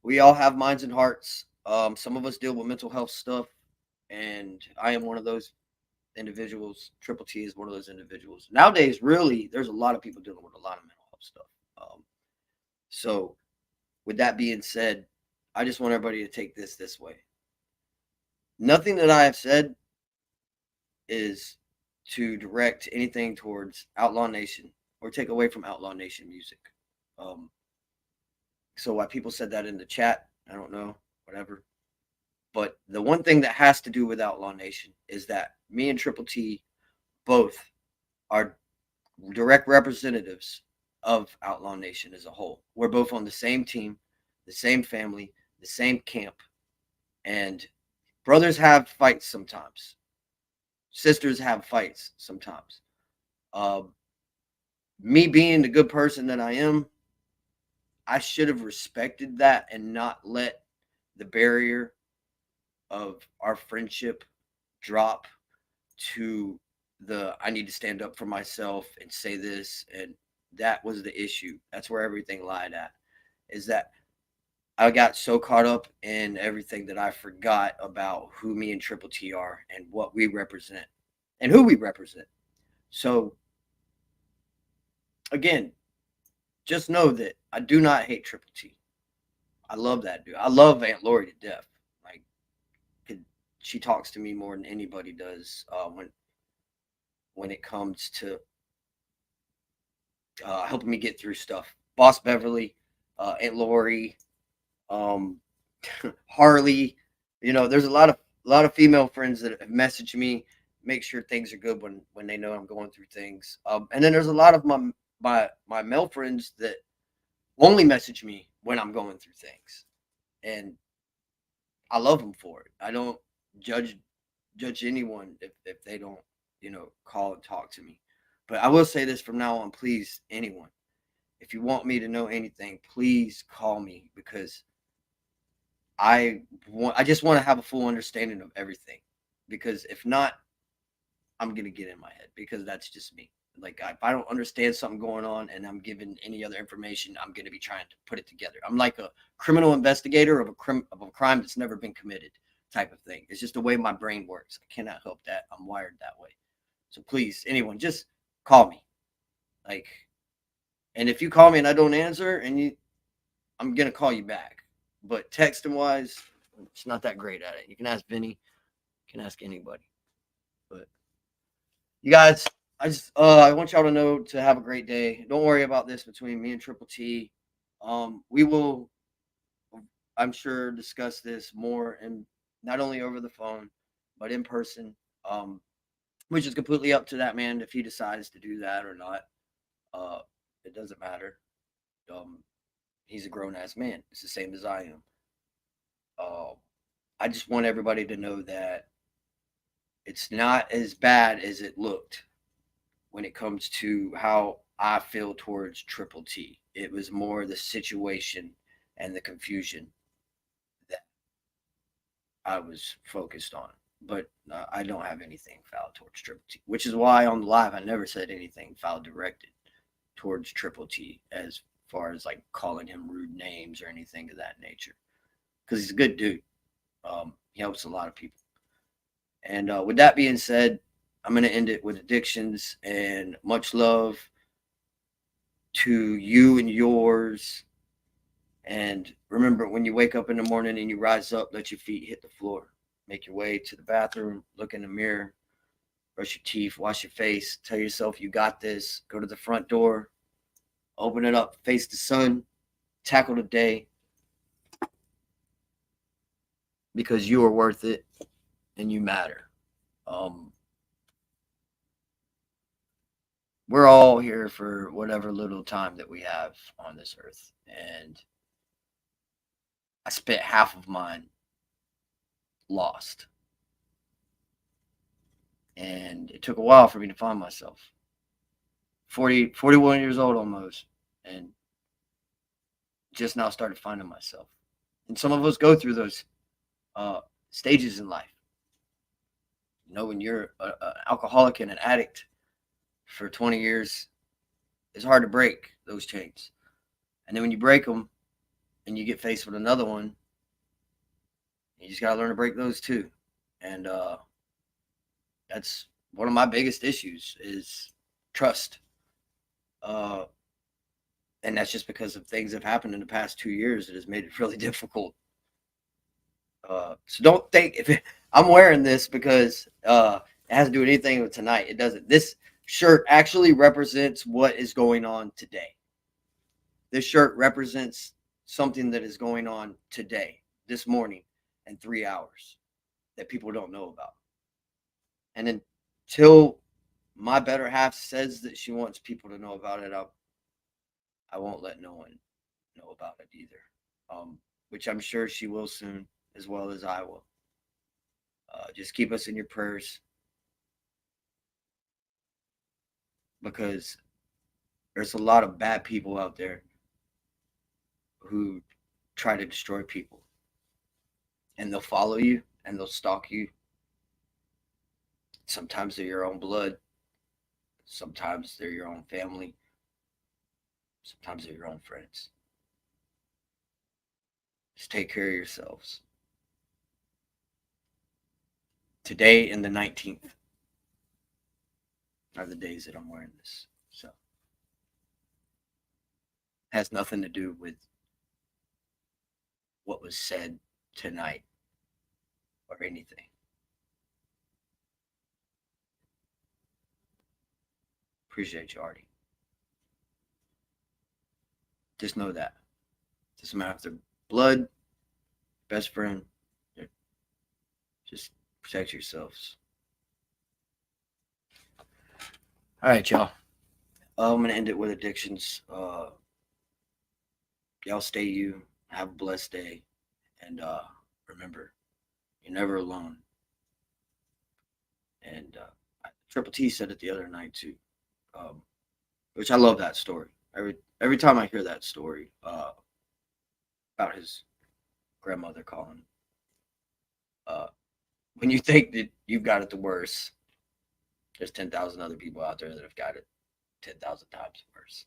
We all have minds and hearts. Some of us deal with mental health stuff, and I am one of those individuals. Triple T is one of those individuals. Nowadays, really, there's a lot of people dealing with a lot of mental health stuff. So with that being said, I just want everybody to take this way. Nothing that I have said is to direct anything towards Outlaw Nation or take away from Outlaw Nation music. So why people said that in the chat, I don't know, whatever. But the one thing that has to do with Outlaw Nation is that me and Triple T both are direct representatives of Outlaw Nation as a whole. We're both on the same team, the same family, the same camp. And brothers have fights sometimes. Sisters have fights sometimes. Me being the good person that I am, I should have respected that and not let the barrier of our friendship drop to the I need to stand up for myself and say this. And that was the issue. That's where everything lied at, is that I got so caught up in everything that I forgot about who me and Triple T are and what we represent and who we represent. So again, just know that I do not hate Triple T. I love that dude. I love Aunt Lori to death. Like, she talks to me more than anybody does when it comes to helping me get through stuff. Boss Beverly, Aunt Lori, Harley. There's a lot of female friends that have messaged me, make sure things are good when they know I'm going through things. And then there's a lot of my male friends that only message me when I'm going through things, and I love them for it. I don't judge anyone if they don't call and talk to me. But I will say this from now on, please, anyone, if you want me to know anything, please call me, because I just want to have a full understanding of everything. Because if not, I'm gonna get in my head, because that's just me. Like, if I don't understand something going on and I'm given any other information, I'm gonna be trying to put it together. I'm like a criminal investigator of a crime that's never been committed, type of thing. It's just the way my brain works. I cannot help that. I'm wired that way. So please, anyone, just call me. Like, and if you call me and I don't answer, I'm gonna call you back. But texting wise, it's not that great at it. You can ask Vinny, you can ask anybody. But you guys, I want y'all to know to have a great day. Don't worry about this between me and Triple T. We will, I'm sure, discuss this more, and not only over the phone, but in person. Which is completely up to that man if he decides to do that or not. It doesn't matter. He's a grown ass man. It's the same as I am. I just want everybody to know that it's not as bad as it looked when it comes to how I feel towards Triple T. It was more the situation and the confusion that I was focused on. But I don't have anything foul towards Triple T, which is why on the live I never said anything foul directed towards Triple T, as far as like calling him rude names or anything of that nature, because he's a good dude. He helps a lot of people. And with that being said, I'm going to end it with addictions and much love to you and yours. And remember, when you wake up in the morning and you rise up, let your feet hit the floor. Make your way to the bathroom, look in the mirror, brush your teeth, wash your face, tell yourself you got this. Go to the front door, open it up, face the sun, tackle the day, because you are worth it and you matter. We're all here for whatever little time that we have on this earth. And I spent half of mine lost. And it took a while for me to find myself. 41 years old almost. And just now started finding myself. And some of us go through those stages in life. When you're an alcoholic and an addict for 20 years, it's hard to break those chains. And then when you break them and you get faced with another one, you just got to learn to break those too. And that's one of my biggest issues is trust. And that's just because of things that have happened in the past 2 years that has made it really difficult. So don't think I'm wearing this because it has to do with anything with tonight. It doesn't. This shirt actually represents what is going on today. This shirt represents something that is going on today, this morning, in 3 hours that people don't know about. And until my better half says that she wants people to know about it, I won't let no one know about it either. Which I'm sure she will soon, as well as I will. Just keep us in your prayers, because there's a lot of bad people out there who try to destroy people, and they'll follow you and they'll stalk you. Sometimes they're your own blood, sometimes they're your own family, sometimes they're your own friends. Just take care of yourselves. Today and the 19th are the days that I'm wearing this. So has nothing to do with what was said tonight or anything. Appreciate you, Artie. Just know that. Doesn't matter if they're blood, best friend. Just protect yourselves. All right, y'all. I'm going to end it with addictions. Y'all stay you. Have a blessed day. And remember, you're never alone. And Triple T said it the other night too, which I love that story. Every time I hear that story about his grandmother calling, when you think that you've got it the worst, there's 10,000 other people out there that have got it 10,000 times worse.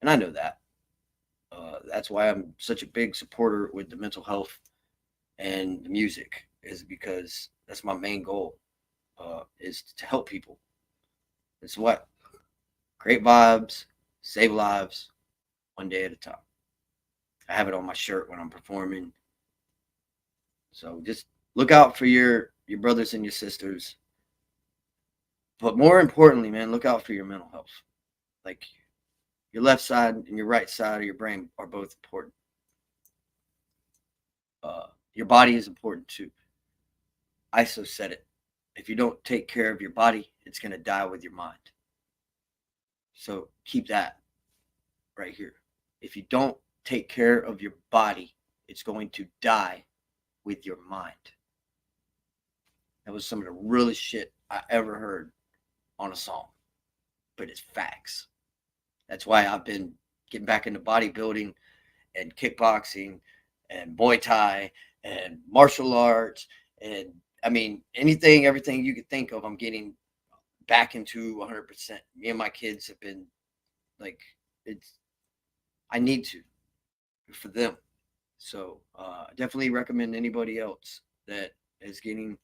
And I know that. That's why I'm such a big supporter with the mental health and the music, is because that's my main goal, is to help people. It's what? Great vibes, save lives, one day at a time. I have it on my shirt when I'm performing. So just look out for your brothers and your sisters. But more importantly, man, look out for your mental health. Like, your left side and your right side of your brain are both important. Your body is important too. ISO said it. If you don't take care of your body, it's going to die with your mind. So keep that right here. If you don't take care of your body, it's going to die with your mind. That was some of the realest shit I ever heard on a song. But it's facts. That's why I've been getting back into bodybuilding and kickboxing and Muay Thai and martial arts. And I mean, everything you could think of, I'm getting back into 100%. Me and my kids have been like, I need to for them. So I definitely recommend anybody else that is getting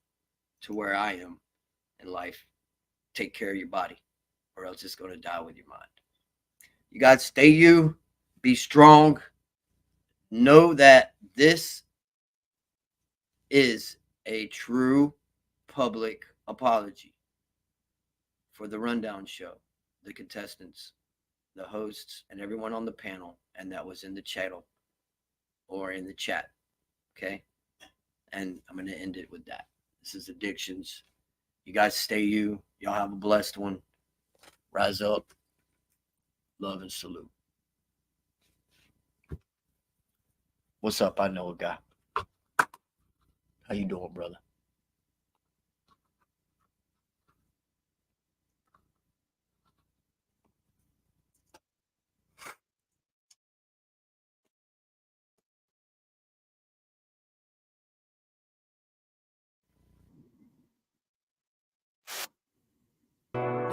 to where I am in life, take care of your body, or else it's going to die with your mind. You guys stay you, be strong. Know that this is a true public apology for the Rundown show, the contestants, the hosts, and everyone on the panel, and that was in the channel or in the chat. Okay? And I'm going to end it with that. This is Addictions. You guys stay you. Y'all have a blessed one. Rise up. Love and salute. What's up? I know a guy. How you doing, brother?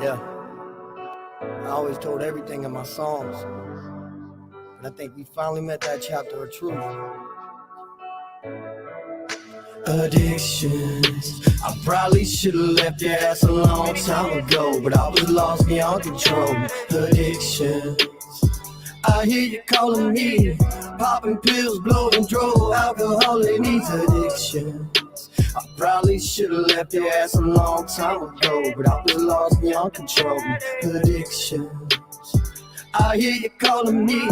Yeah. I always told everything in my songs. And I think we finally met that chapter of truth. Addictions. I probably should have left your ass a long time ago, but I was lost beyond control. Addictions. I hear you calling me, popping pills, blowing dro, alcoholic needs. Addictions. I probably should have left your ass a long time ago, but I was lost beyond control. Addictions. I hear you calling me,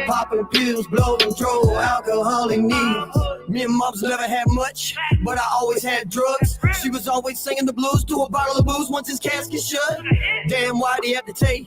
popping pills, blowing dro, alcoholic needs. Me and Moms never had much, but I always had drugs. She was always singing the blues to a bottle of booze once his casket shut. Damn, why'd he have to take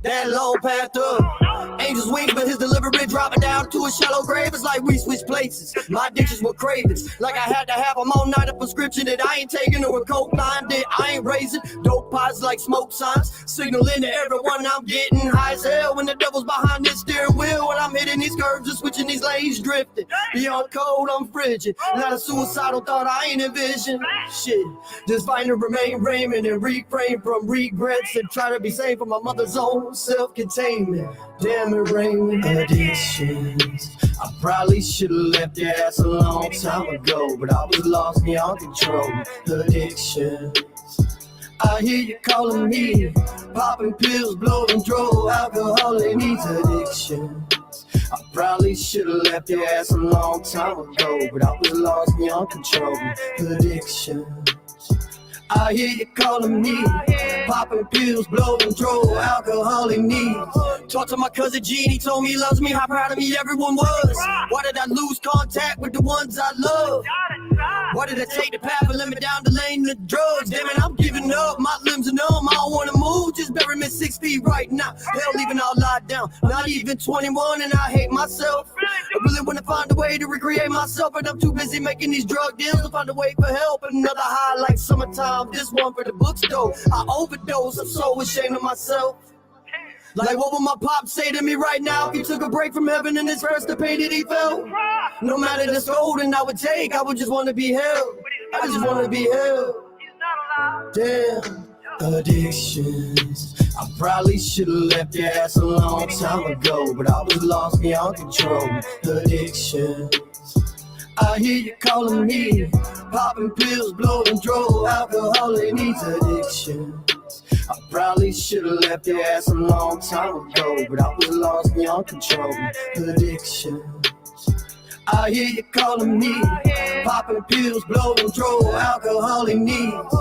that long path up? Angel's wings, but his delivery dropping down to a shallow grave. It's like we switched places. My addictions were cravings, like I had to have them all night, a prescription that I ain't taking, or a coke line that I ain't raising. Dope pies like smoke signs, signaling to everyone I'm getting high as hell when the devil's behind this steering wheel. When I'm hitting these curves and switching these lanes, drifting beyond cold, I'm frigid. Not a suicidal thought I ain't envisioned. Shit, just fighting to remain Raymond and refrain from regrets and try to be safe for my mother's own self-containment. Damn it, Raymond. Addictions. I probably should have left your ass a long time ago, but I was lost beyond control. Addictions. I hear you calling me, popping pills, blowing dro, alcoholic needs. Addictions. I probably should have left your ass a long time ago, but I was lost beyond control. Addictions. I hear you calling me, popping pills, blowing dro, alcoholic needs. Talked to my cousin G and he told me he loves me, how proud of me everyone was. Why did I lose contact with the ones I love? Why did I take the path and let me down the lane of drugs? Damn it, I'm giving up. My limbs are numb. I don't wanna move. Just bury me 6 feet right now. Hell, leaving all lied down. Not even 21, and I hate myself. I really wanna find a way to recreate myself, but I'm too busy making these drug deals to find a way for help. Another high like summertime. This one for the books though. I overdose. I'm so ashamed of myself. Like what would my pop say to me right now if he took a break from heaven and his first the pain that he felt? No matter the scolding I would take, I would just want to be held. I just want to be held. Damn, addictions. I probably should have left your ass a long time ago, but I was lost beyond control. Addictions. I hear you calling me, popping pills, blowing dro, alcohol it needs addictions. I probably should have left your ass a long time ago, but I was lost beyond control. Addictions. I hear you calling me, popping pills, blowing dro, alcohol it needs.